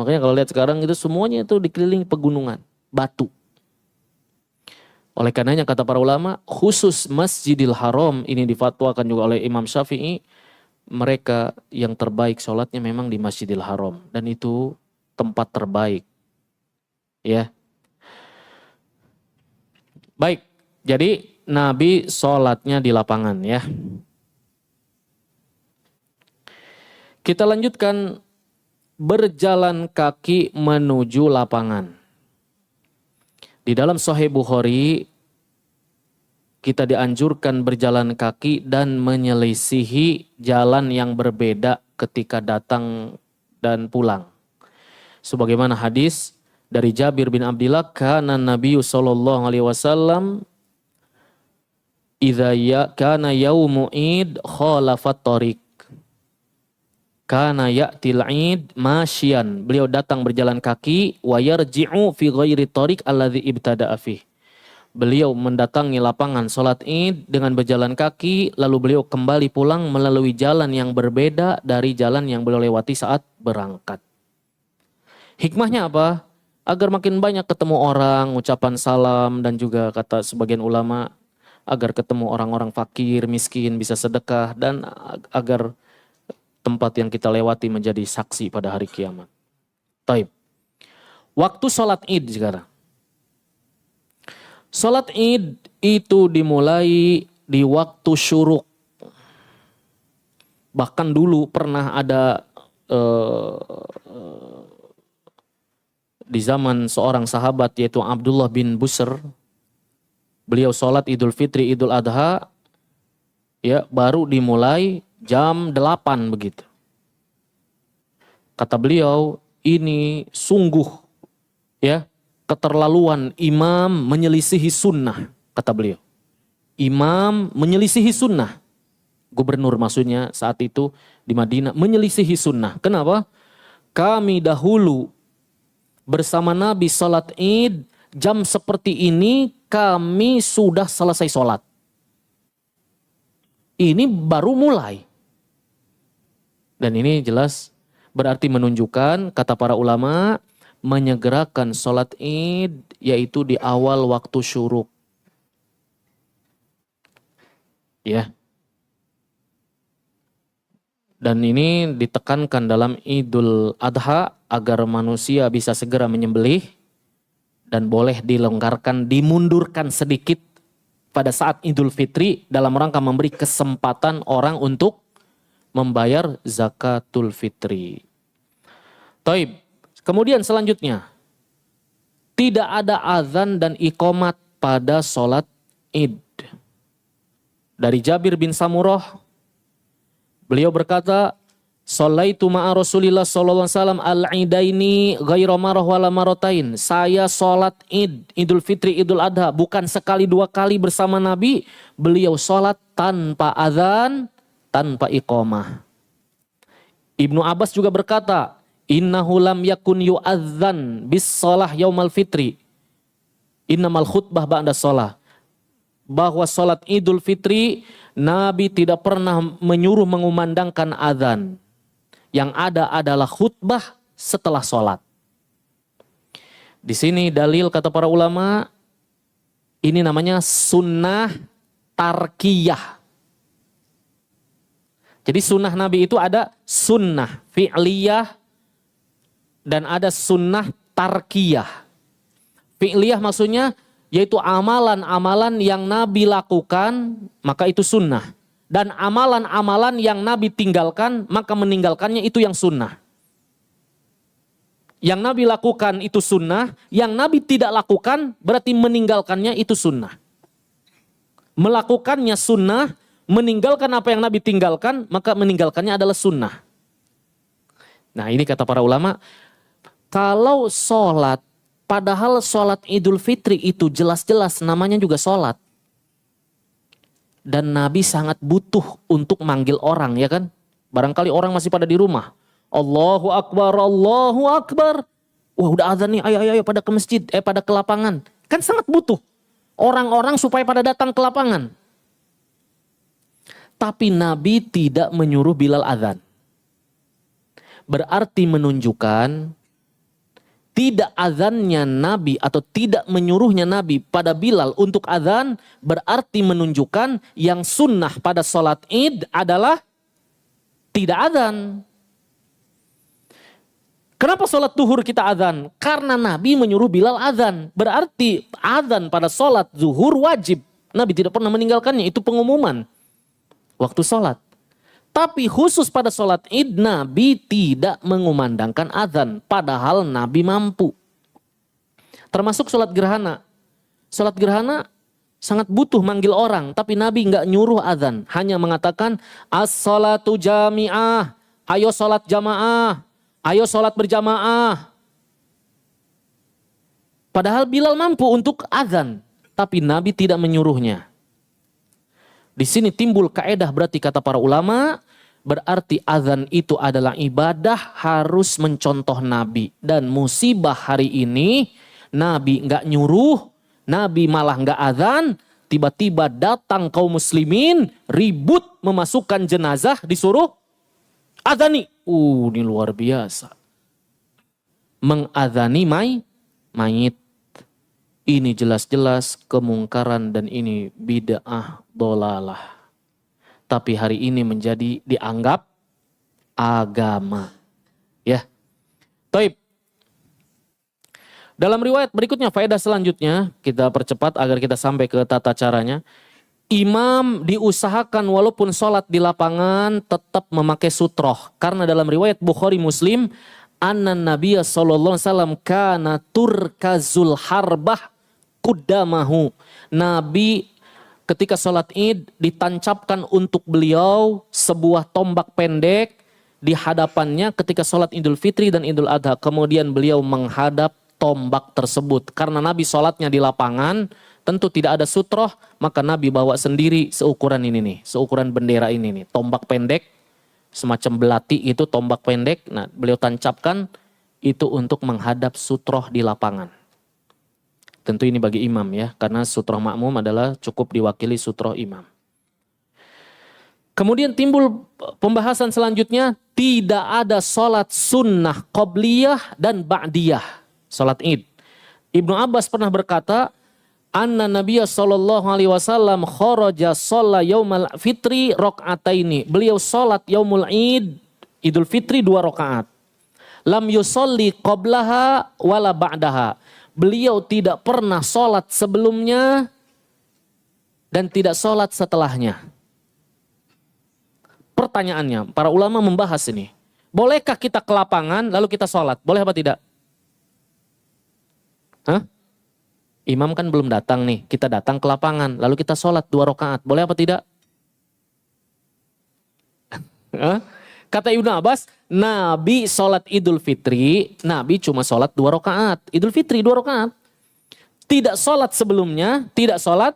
Makanya kalau lihat sekarang itu semuanya itu dikelilingi pegunungan, batu. Oleh karenanya kata para ulama, khusus Masjidil Haram ini difatwakan juga oleh Imam Syafi'i, mereka yang terbaik sholatnya memang di Masjidil Haram. Dan itu tempat terbaik. Ya. Baik, jadi Nabi sholatnya di lapangan ya. Kita lanjutkan berjalan kaki menuju lapangan. Di dalam Sahih Bukhari kita dianjurkan berjalan kaki dan menyelisihi jalan yang berbeda ketika datang dan pulang. Sebagaimana hadis dari Jabir bin Abdullah, kana Nabi sallallahu alaihi wasallam idza kana yaumu id khalafat tariq. Kana ya'til id masyian. Beliau datang berjalan kaki wa yarji'u fi ghairi tariq alladhi ibtada'a fih. Beliau mendatangi lapangan salat Id dengan berjalan kaki, lalu beliau kembali pulang melalui jalan yang berbeda dari jalan yang beliau lewati saat berangkat. Hikmahnya apa? Agar makin banyak ketemu orang, ucapan salam, dan juga kata sebagian ulama agar ketemu orang-orang fakir, miskin, bisa sedekah, dan agar tempat yang kita lewati menjadi saksi pada hari kiamat. Taib. Waktu sholat id sekarang. Sholat id itu dimulai di waktu syuruk. Bahkan dulu pernah ada di zaman seorang sahabat yaitu Abdullah bin Busr. Beliau sholat Idul Fitri, Idul Adha, ya baru dimulai jam 8 begitu. Kata beliau, ini sungguh ya keterlaluan imam menyelisihi sunnah, kata beliau. Imam menyelisihi sunnah. Gubernur maksudnya saat itu di Madinah menyelisihi sunnah. Kenapa? Kami dahulu bersama Nabi sholat id, jam seperti ini kami sudah selesai sholat. Ini baru mulai. Dan ini jelas berarti menunjukkan, kata para ulama, menyegerakan sholat id yaitu di awal waktu syuruk. Ya. Dan ini ditekankan dalam Idul Adha agar manusia bisa segera menyembelih dan boleh dilonggarkan, dimundurkan sedikit pada saat Idul Fitri dalam rangka memberi kesempatan orang untuk membayar zakatul fitri. Taib. Kemudian selanjutnya, tidak ada azan dan iqamat pada sholat Id. Dari Jabir bin Samurah, beliau berkata, "Sholaitu ma'a Rasulillah sallallahu alaihi wasallam al-idaini ghaira marah wala maratain." Saya sholat Id, Idul Fitri, Idul Adha bukan sekali dua kali bersama Nabi. Beliau sholat tanpa azan, tanpa iqamah. Ibnu Abbas juga berkata, "Innahu lam yakun yu'adzan bis shalah yaumal fitri. Innamal khutbah ba'da shalah." Bahwa sholat Idul Fitri Nabi tidak pernah menyuruh mengumandangkan azan. Yang ada adalah khutbah setelah sholat. Di sini dalil kata para ulama, ini namanya sunnah tarkiyah. Jadi sunnah Nabi itu ada sunnah fi'liyah dan ada sunnah tarkiyah. Fi'liyah maksudnya yaitu amalan-amalan yang Nabi lakukan, maka itu sunnah. Dan amalan-amalan yang Nabi tinggalkan, maka meninggalkannya itu yang sunnah. Yang Nabi lakukan itu sunnah, yang Nabi tidak lakukan berarti meninggalkannya itu sunnah. Melakukannya sunnah, meninggalkan apa yang Nabi tinggalkan, maka meninggalkannya adalah sunnah. Nah ini kata para ulama, kalau sholat, padahal sholat Idul Fitri itu jelas-jelas namanya juga sholat. Dan Nabi sangat butuh untuk manggil orang, ya kan? Barangkali orang masih pada di rumah. Allahu Akbar, Allahu Akbar. Wah udah azan nih, ayo pada ke masjid, pada ke lapangan. Kan sangat butuh orang-orang supaya pada datang ke lapangan. Tapi Nabi tidak menyuruh Bilal azan. Berarti menunjukkan tidak azannya Nabi atau tidak menyuruhnya Nabi pada Bilal untuk azan berarti menunjukkan yang sunnah pada sholat Id adalah tidak azan. Kenapa sholat duhur kita azan? Karena Nabi menyuruh Bilal azan. Berarti azan pada sholat zuhur wajib. Nabi tidak pernah meninggalkannya, itu pengumuman waktu sholat. Tapi khusus pada sholat Id, Nabi tidak mengumandangkan azan. Padahal Nabi mampu. Termasuk sholat gerhana. Sholat gerhana sangat butuh manggil orang. Tapi Nabi nggak nyuruh azan. Hanya mengatakan, as-sholatu jami'ah. Ayo sholat jamaah. Ayo sholat berjamaah. Padahal Bilal mampu untuk azan. Tapi Nabi tidak menyuruhnya. Di sini timbul kaedah berarti kata para ulama, berarti azan itu adalah ibadah harus mencontoh Nabi. Dan musibah hari ini, Nabi nggak nyuruh, Nabi malah nggak azan, tiba-tiba datang kaum muslimin, ribut memasukkan jenazah, disuruh azani. Ini luar biasa. Mengazani mayit. Ini jelas-jelas kemungkaran dan ini bid'ah dolalah. Tapi hari ini menjadi dianggap agama. Ya. Taib. Dalam riwayat berikutnya, faedah selanjutnya, kita percepat agar kita sampai ke tata caranya. Imam diusahakan walaupun sholat di lapangan tetap memakai sutroh. Karena dalam riwayat Bukhari Muslim, anna Nabiya sallallahu alaihi wasallam kana turkazul harbah qudamahu. Nabi ketika sholat Id ditancapkan untuk beliau sebuah tombak pendek di hadapannya ketika sholat Idul Fitri dan Idul Adha. Kemudian beliau menghadap tombak tersebut. Karena Nabi sholatnya di lapangan, tentu tidak ada sutroh, maka Nabi bawa sendiri seukuran ini nih, seukuran bendera ini nih, tombak pendek, semacam belati itu tombak pendek. Nah, beliau tancapkan itu untuk menghadap sutroh di lapangan. Tentu ini bagi imam ya, karena sutroh makmum adalah cukup diwakili sutroh imam. Kemudian timbul pembahasan selanjutnya, tidak ada sholat sunnah qobliyah dan ba'diyah, sholat Id. Ibnu Abbas pernah berkata, Anna Nabiya sallallahu alaihi wasallam kharaja shalla yaumal fitri rakaataini. Beliau salat yaumul Id, Idul Fitri 2 rakaat. Lam yusolli qablaha wala ba'daha. Beliau tidak pernah salat sebelumnya dan tidak salat setelahnya. Pertanyaannya, para ulama membahas ini. Bolehkah kita ke lapangan lalu kita salat? Boleh apa tidak? Hah? Imam kan belum datang nih, kita datang ke lapangan, lalu kita sholat 2 rakaat, boleh apa tidak? Kata Ibnu Abbas, Nabi sholat Idul Fitri, Nabi cuma sholat 2 rakaat, Idul Fitri 2 rakaat. Tidak sholat sebelumnya, tidak sholat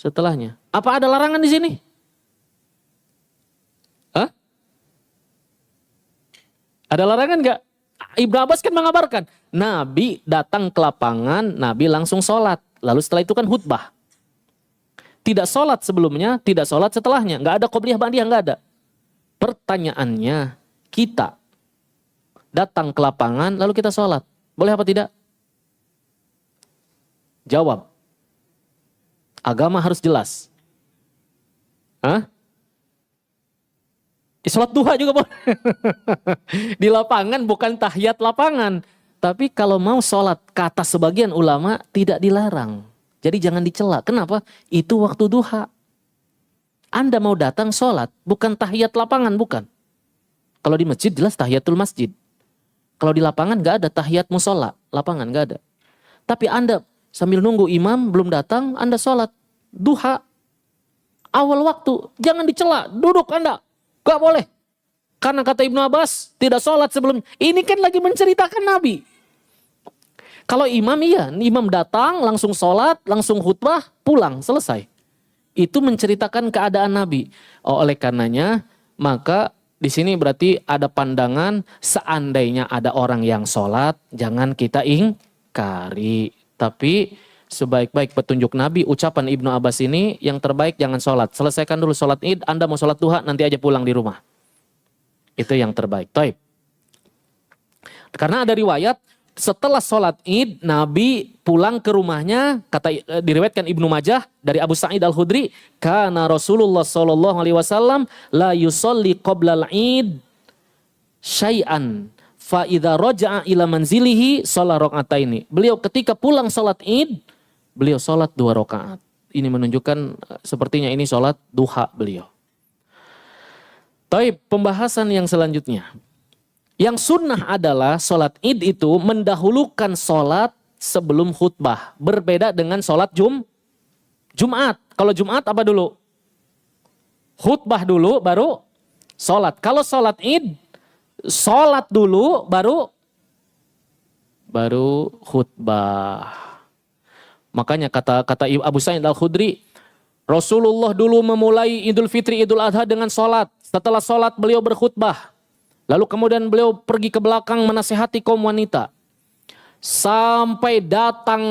setelahnya. Apa ada larangan di sini? Hah? Ada larangan nggak? Ibnu Abbas kan mengabarkan, Nabi datang ke lapangan, Nabi langsung sholat. Lalu setelah itu kan khutbah. Tidak sholat sebelumnya, tidak sholat setelahnya. Nggak ada qobliyah ba'diyah, nggak ada. Pertanyaannya, kita datang ke lapangan, lalu kita sholat. Boleh apa tidak? Jawab. Agama harus jelas. Hah? Sholat duha juga boleh. Di lapangan bukan tahiyat lapangan. Tapi kalau mau sholat, kata sebagian ulama tidak dilarang. Jadi jangan dicela. Kenapa? Itu waktu duha. Anda mau datang sholat, bukan tahiyat lapangan, bukan. Kalau di masjid jelas tahiyatul masjid. Kalau di lapangan gak ada tahiyat musola. Lapangan gak ada. Tapi Anda sambil nunggu imam belum datang, Anda sholat. Duha. Awal waktu. Jangan dicela. Duduk Anda. Gak boleh. Karena kata Ibnu Abbas, tidak sholat sebelum. Ini kan lagi menceritakan Nabi. Kalau imam iya, imam datang, langsung sholat, langsung khutbah, pulang, selesai. Itu menceritakan keadaan Nabi. Oleh karenanya, maka di sini berarti ada pandangan seandainya ada orang yang sholat, jangan kita ingkari. Tapi sebaik-baik petunjuk Nabi, ucapan Ibnu Abbas ini, yang terbaik jangan sholat. Selesaikan dulu sholat Id, Anda mau sholat duha, nanti aja pulang di rumah. Itu yang terbaik. Taib. Karena ada riwayat, setelah sholat Id, Nabi pulang ke rumahnya, kata diriwayatkan Ibnu Majah dari Abu Sa'id Al-Khudri, kana Rasulullah sallallahu alaihi wasallam la yusolli qoblal Id syai'an fa idza raja'a ila manzilihi shalah rakaataini. Beliau ketika pulang sholat Id, beliau sholat 2 rakaat. Ini menunjukkan sepertinya ini sholat duha beliau. Taib, pembahasan yang selanjutnya. Yang sunnah adalah sholat Id itu mendahulukan sholat sebelum khutbah. Berbeda dengan sholat Jumat. Kalau Jumat apa dulu? Khutbah dulu baru sholat. Kalau sholat Id, sholat dulu baru khutbah. Makanya kata Abu Sa'id Al-Khudri, Rasulullah dulu memulai Idul Fitri, Idul Adha dengan sholat. Setelah sholat beliau berkhutbah. Lalu kemudian beliau pergi ke belakang menasihati kaum wanita. Sampai datang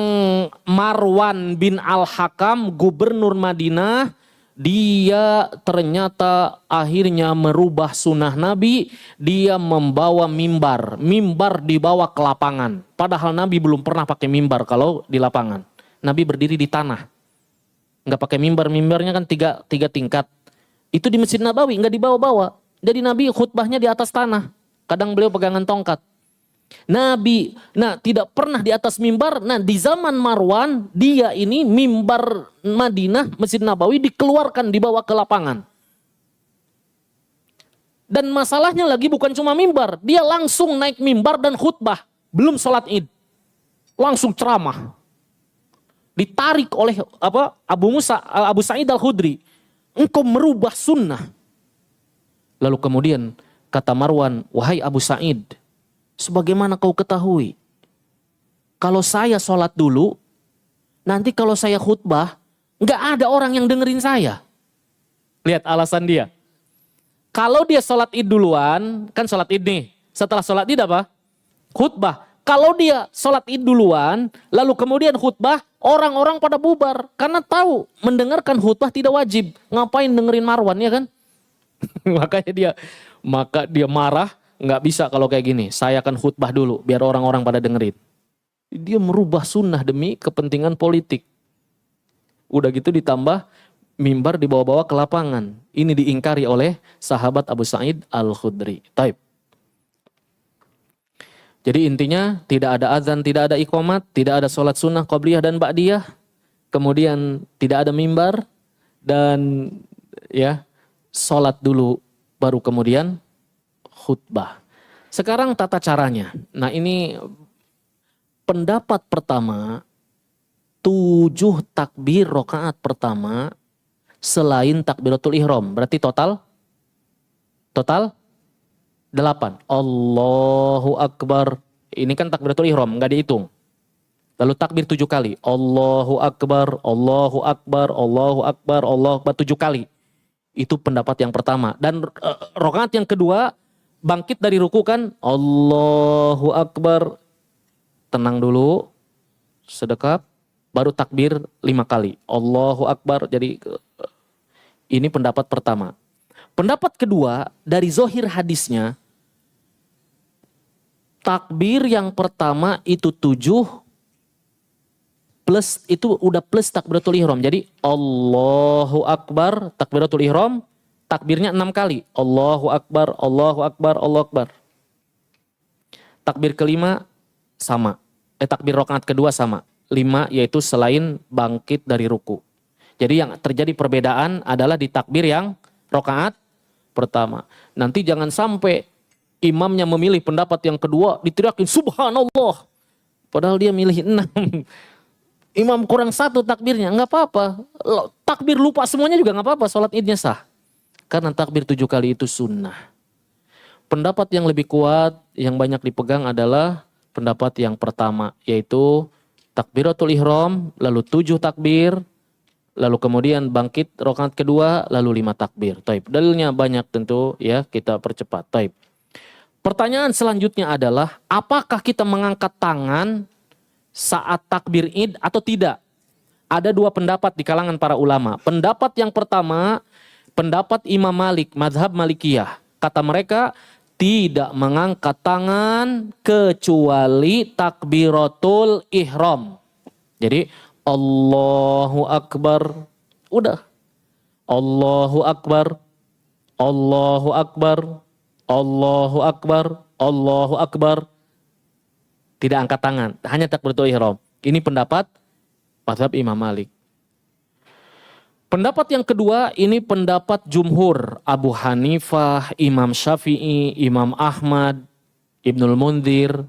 Marwan bin Al-Hakam, gubernur Madinah. Dia ternyata akhirnya merubah sunnah Nabi. Dia membawa mimbar. Mimbar dibawa ke lapangan. Padahal Nabi belum pernah pakai mimbar kalau di lapangan. Nabi berdiri di tanah. Nggak pakai mimbar. Mimbarnya kan tiga tingkat. Itu di Masjid Nabawi, nggak dibawa-bawa. Jadi Nabi khutbahnya di atas tanah. Kadang beliau pegangan tongkat. Nabi, tidak pernah di atas mimbar. Nah, di zaman Marwan, dia ini mimbar Madinah, Masjid Nabawi dikeluarkan, dibawa ke lapangan. Dan masalahnya lagi bukan cuma mimbar. Dia langsung naik mimbar dan khutbah. Belum sholat Id. Langsung ceramah. Ditarik oleh Abu Sa'id Al-Khudri. Engkau merubah sunnah. Lalu kemudian kata Marwan, wahai Abu Sa'id, sebagaimana kau ketahui, kalau saya sholat dulu, nanti kalau saya khutbah, nggak ada orang yang dengerin saya. Lihat alasan dia. Kalau dia sholat Id duluan, kan sholat Id nih. Setelah sholat Id apa? Khutbah. Kalau dia sholat Id duluan, lalu kemudian khutbah, orang-orang pada bubar. Karena tahu mendengarkan khutbah tidak wajib. Ngapain dengerin Marwan, ya kan? Maka dia marah, nggak bisa kalau kayak gini. Saya akan khutbah dulu biar orang-orang pada dengerin. Dia merubah sunnah demi kepentingan politik. Udah gitu ditambah mimbar dibawa-bawa ke lapangan. Ini diingkari oleh sahabat Abu Sa'id Al-Khudri. Taib. Jadi intinya tidak ada azan, tidak ada iqamat, tidak ada sholat sunnah qabliyah dan ba'diyah. Kemudian tidak ada mimbar dan ya sholat dulu baru kemudian khutbah. Sekarang tata caranya. Nah ini pendapat pertama, 7 takbir rakaat pertama selain takbiratul ihram. Berarti total 8. Allahu Akbar. Ini kan takbiratul ihram, nggak dihitung. Lalu takbir 7 kali. Allahu Akbar, Allahu Akbar, Allahu Akbar, Allahu Akbar 7 kali. Itu pendapat yang pertama. Dan rakaat yang kedua, bangkit dari ruku kan. Allahu Akbar. Tenang dulu. Sedekap. Baru takbir 5 kali. Allahu Akbar. Jadi ini pendapat pertama. Pendapat kedua, dari zohir hadisnya. Takbir yang pertama itu 7. Plus itu udah plus takbiratul ihram. Jadi Allahu Akbar, takbiratul ihram, takbirnya 6 kali. Allahu Akbar, Allahu Akbar, Allahu Akbar. Takbir kelima sama. Takbir rakaat kedua sama. 5 yaitu selain bangkit dari ruku. Jadi yang terjadi perbedaan adalah di takbir yang rakaat pertama. Nanti jangan sampai imamnya memilih pendapat yang kedua diteriakin subhanallah. Padahal dia milih 6. Imam kurang 1 takbirnya, nggak apa-apa. Takbir lupa semuanya juga nggak apa-apa, sholat idnya sah. Karena takbir 7 kali itu sunnah. Pendapat yang lebih kuat, yang banyak dipegang adalah pendapat yang pertama, yaitu takbiratul ihram, lalu 7 takbir, lalu kemudian bangkit rakaat kedua, lalu 5 takbir. Taib. Dalilnya banyak tentu ya, kita percepat. Taib. Pertanyaan selanjutnya adalah, apakah kita mengangkat tangan saat takbir id atau tidak? Ada 2 pendapat di kalangan para ulama. Pendapat yang pertama, pendapat Imam Malik, mazhab Malikiyah. Kata mereka, tidak mengangkat tangan kecuali takbiratul ihram. Jadi Allahu Akbar, udah. Allahu Akbar, Allahu Akbar, Allahu Akbar, Allahu Akbar. Tidak angkat tangan, hanya takbiratul ihram. Ini pendapat mazhab Imam Malik. Pendapat yang kedua, ini pendapat jumhur. Abu Hanifah, Imam Syafi'i, Imam Ahmad, Ibnul Munzir.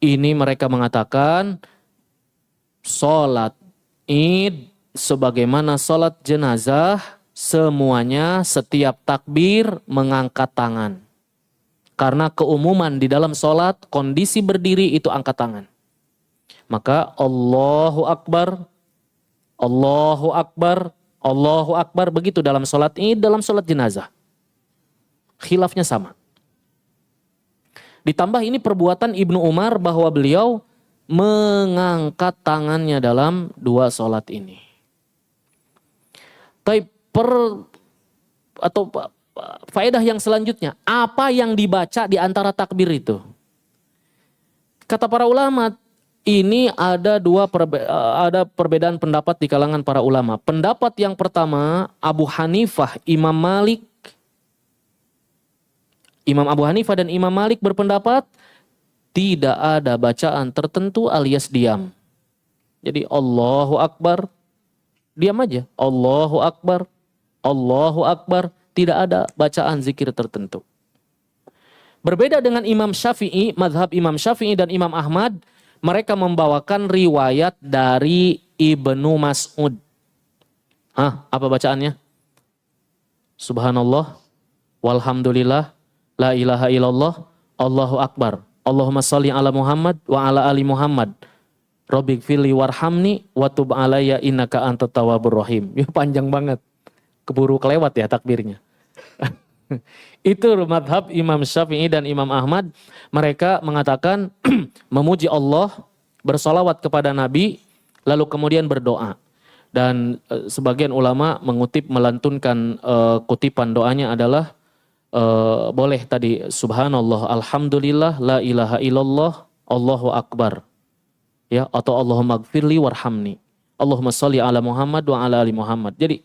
Ini mereka mengatakan sholat id sebagaimana sholat jenazah, semuanya setiap takbir mengangkat tangan. Karena keumuman di dalam sholat, kondisi berdiri itu angkat tangan. Maka Allahu Akbar, Allahu Akbar, Allahu Akbar. Begitu dalam sholat id, dalam sholat jenazah. Khilafnya sama. Ditambah ini perbuatan Ibnu Umar bahwa beliau mengangkat tangannya dalam 2 sholat ini. Tapi faedah yang selanjutnya, apa yang dibaca di antara takbir itu? Kata para ulama, ini ada ada perbedaan pendapat di kalangan para ulama. Pendapat yang pertama, Abu Hanifah, Imam Malik, Imam Abu Hanifah dan Imam Malik berpendapat tidak ada bacaan tertentu alias diam. Jadi Allahu Akbar, diam aja. Allahu Akbar, Allahu Akbar. Tidak ada bacaan zikir tertentu. Berbeda dengan Imam Syafi'i, mazhab Imam Syafi'i dan Imam Ahmad, mereka membawakan riwayat dari Ibnu Mas'ud. Apa bacaannya? Subhanallah, walhamdulillah, la ilaha illallah, Allahu Akbar. Allahumma sholli ala Muhammad wa ala ali Muhammad. Rabbighfirli warhamni wa tub alayya innaka antat tawwabur rahim. Ya, panjang banget. Keburu kelewat ya takbirnya. Itu madhab Imam Syafi'i dan Imam Ahmad. Mereka mengatakan memuji Allah, bersolawat kepada Nabi, lalu kemudian berdoa. Dan sebagian ulama mengutip, melantunkan kutipan doanya adalah boleh tadi subhanallah, alhamdulillah, la ilaha illallah, Allahu Akbar. Ya, atau Allahumma gfirli warhamni. Allahumma sholli ala Muhammad wa ala ali Muhammad. Jadi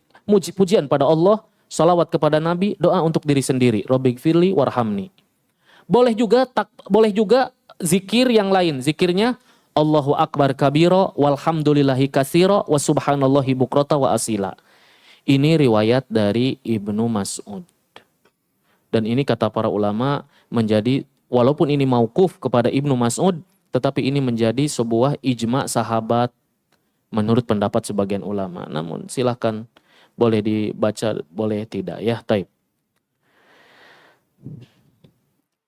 pujian pada Allah, salawat kepada Nabi, doa untuk diri sendiri. Rabbighfirli warhamni. Boleh juga zikir yang lain. Zikirnya Allahu akbar kabira walhamdulillahi katsira wa subhanallahi bukrata wa asila. Ini riwayat dari Ibnu Mas'ud. Dan ini kata para ulama menjadi, walaupun ini mauquf kepada Ibnu Mas'ud, tetapi ini menjadi sebuah ijma sahabat menurut pendapat sebagian ulama. Namun silahkan boleh dibaca, boleh tidak ya. Taib.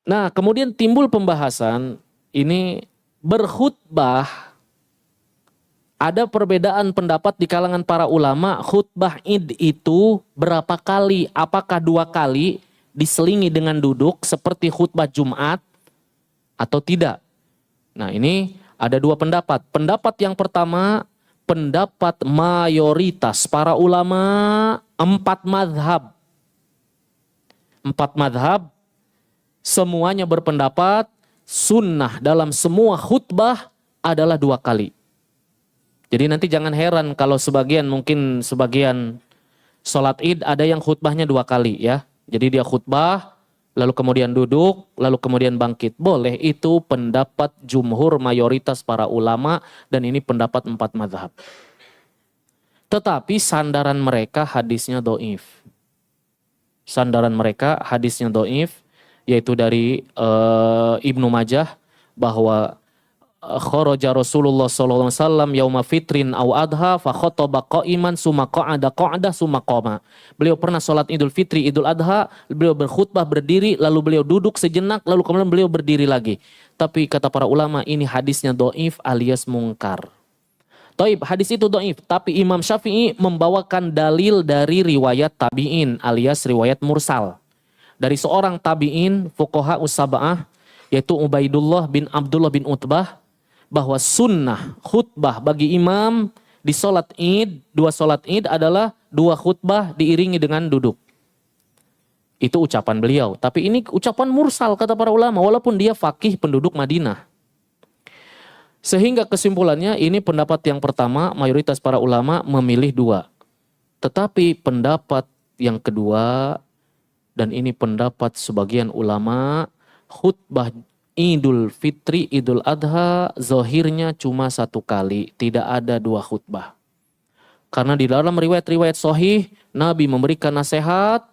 Nah, kemudian timbul pembahasan ini berkhutbah. Ada perbedaan pendapat di kalangan para ulama, khutbah Id itu berapa kali? Apakah 2 kali diselingi dengan duduk seperti khutbah Jumat atau tidak? Nah, ini ada 2 pendapat. Pendapat yang pertama, pendapat mayoritas para ulama 4 mazhab. 4 mazhab semuanya berpendapat sunnah dalam semua khutbah adalah 2 kali. Jadi nanti jangan heran kalau sebagian sholat Id ada yang khutbahnya 2 kali ya. Jadi dia khutbah, lalu kemudian duduk, lalu kemudian bangkit. Boleh, itu pendapat jumhur mayoritas para ulama dan ini pendapat 4 mazhab. Tetapi sandaran mereka hadisnya dhaif. Sandaran mereka hadisnya dhaif, yaitu dari Ibnu Majah bahwa kharaja Rasulullah sallallahu alaihi wasallam yauma fitrin aw adha fa khataba qa'iman summa qa'ada summa qama. Beliau pernah salat Idul Fitri, Idul Adha, beliau berkhutbah berdiri, lalu beliau duduk sejenak, lalu kemudian beliau berdiri lagi. Tapi kata para ulama ini hadisnya dhaif alias mungkar. Taib, hadis itu dhaif, tapi Imam Syafi'i membawakan dalil dari riwayat tabi'in alias riwayat mursal. Dari seorang tabi'in fuqaha us-sab'ah yaitu Ubaidullah bin Abdullah bin Utbah, bahwa sunnah khutbah bagi imam di sholat Id, 2 sholat Id adalah 2 khutbah diiringi dengan duduk. Itu ucapan beliau. Tapi ini ucapan mursal kata para ulama, walaupun dia faqih penduduk Madinah. Sehingga kesimpulannya ini pendapat yang pertama, mayoritas para ulama memilih 2. Tetapi pendapat yang kedua, dan ini pendapat sebagian ulama, khutbah Idul Fitri, Idul Adha zahirnya cuma 1 kali, tidak ada 2 khutbah. Karena di dalam riwayat-riwayat sahih, Nabi memberikan nasihat,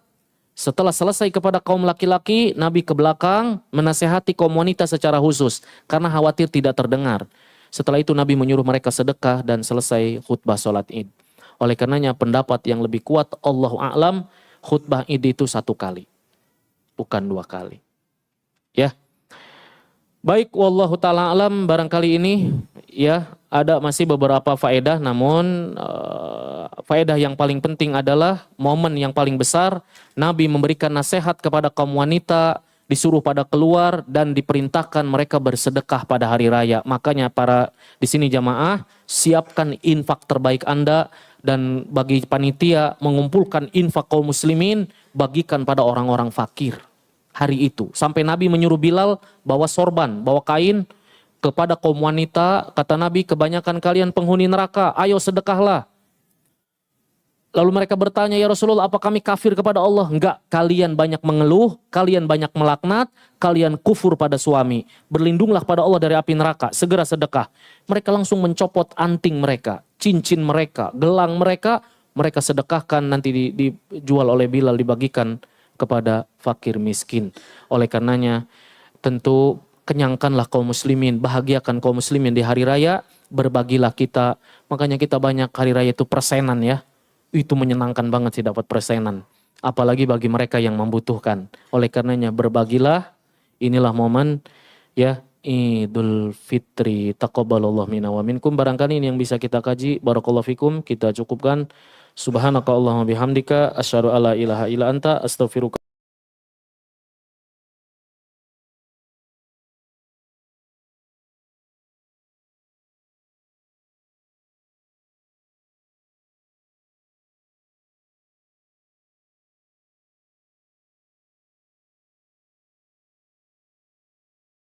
setelah selesai kepada kaum laki-laki, Nabi ke belakang menasehati kaum wanita secara khusus, karena khawatir tidak terdengar. Setelah itu Nabi menyuruh mereka sedekah dan selesai khutbah sholat Id. Oleh karenanya pendapat yang lebih kuat, Allahu a'lam, khutbah Id itu 1 kali, bukan 2 kali. Ya. Baik, wallahu ta'ala alam, barangkali ini ya ada masih beberapa faedah, namun faedah yang paling penting adalah momen yang paling besar, Nabi memberikan nasihat kepada kaum wanita, disuruh pada keluar dan diperintahkan mereka bersedekah pada hari raya. Makanya para di sini jamaah, siapkan infak terbaik Anda, dan bagi panitia mengumpulkan infak kaum muslimin, bagikan pada orang-orang fakir hari itu. Sampai Nabi menyuruh Bilal bawa sorban, bawa kain kepada kaum wanita. Kata Nabi, kebanyakan kalian penghuni neraka, ayo sedekahlah. Lalu mereka bertanya, ya Rasulullah, apa kami kafir kepada Allah? Enggak, kalian banyak mengeluh, kalian banyak melaknat, kalian kufur pada suami. Berlindunglah pada Allah dari api neraka, segera sedekah. Mereka langsung mencopot anting mereka, cincin mereka, gelang mereka, mereka sedekahkan, nanti dijual oleh Bilal, dibagikan kepada fakir miskin. Oleh karenanya tentu kenyangkanlah kaum muslimin, bahagiakan kaum muslimin di hari raya, berbagilah kita. Makanya kita banyak hari raya itu persenan ya. Itu menyenangkan banget sih dapat persenan. Apalagi bagi mereka yang membutuhkan. Oleh karenanya berbagilah, inilah momen ya Idul Fitri. Taqabbalallahu minna wa minkum. Barangkali ini yang bisa kita kaji. Barakallahu fikum. Kita cukupkan. Subhanaka Allahumma bihamdika asyhadu alla ilaha illa anta astaghfiruka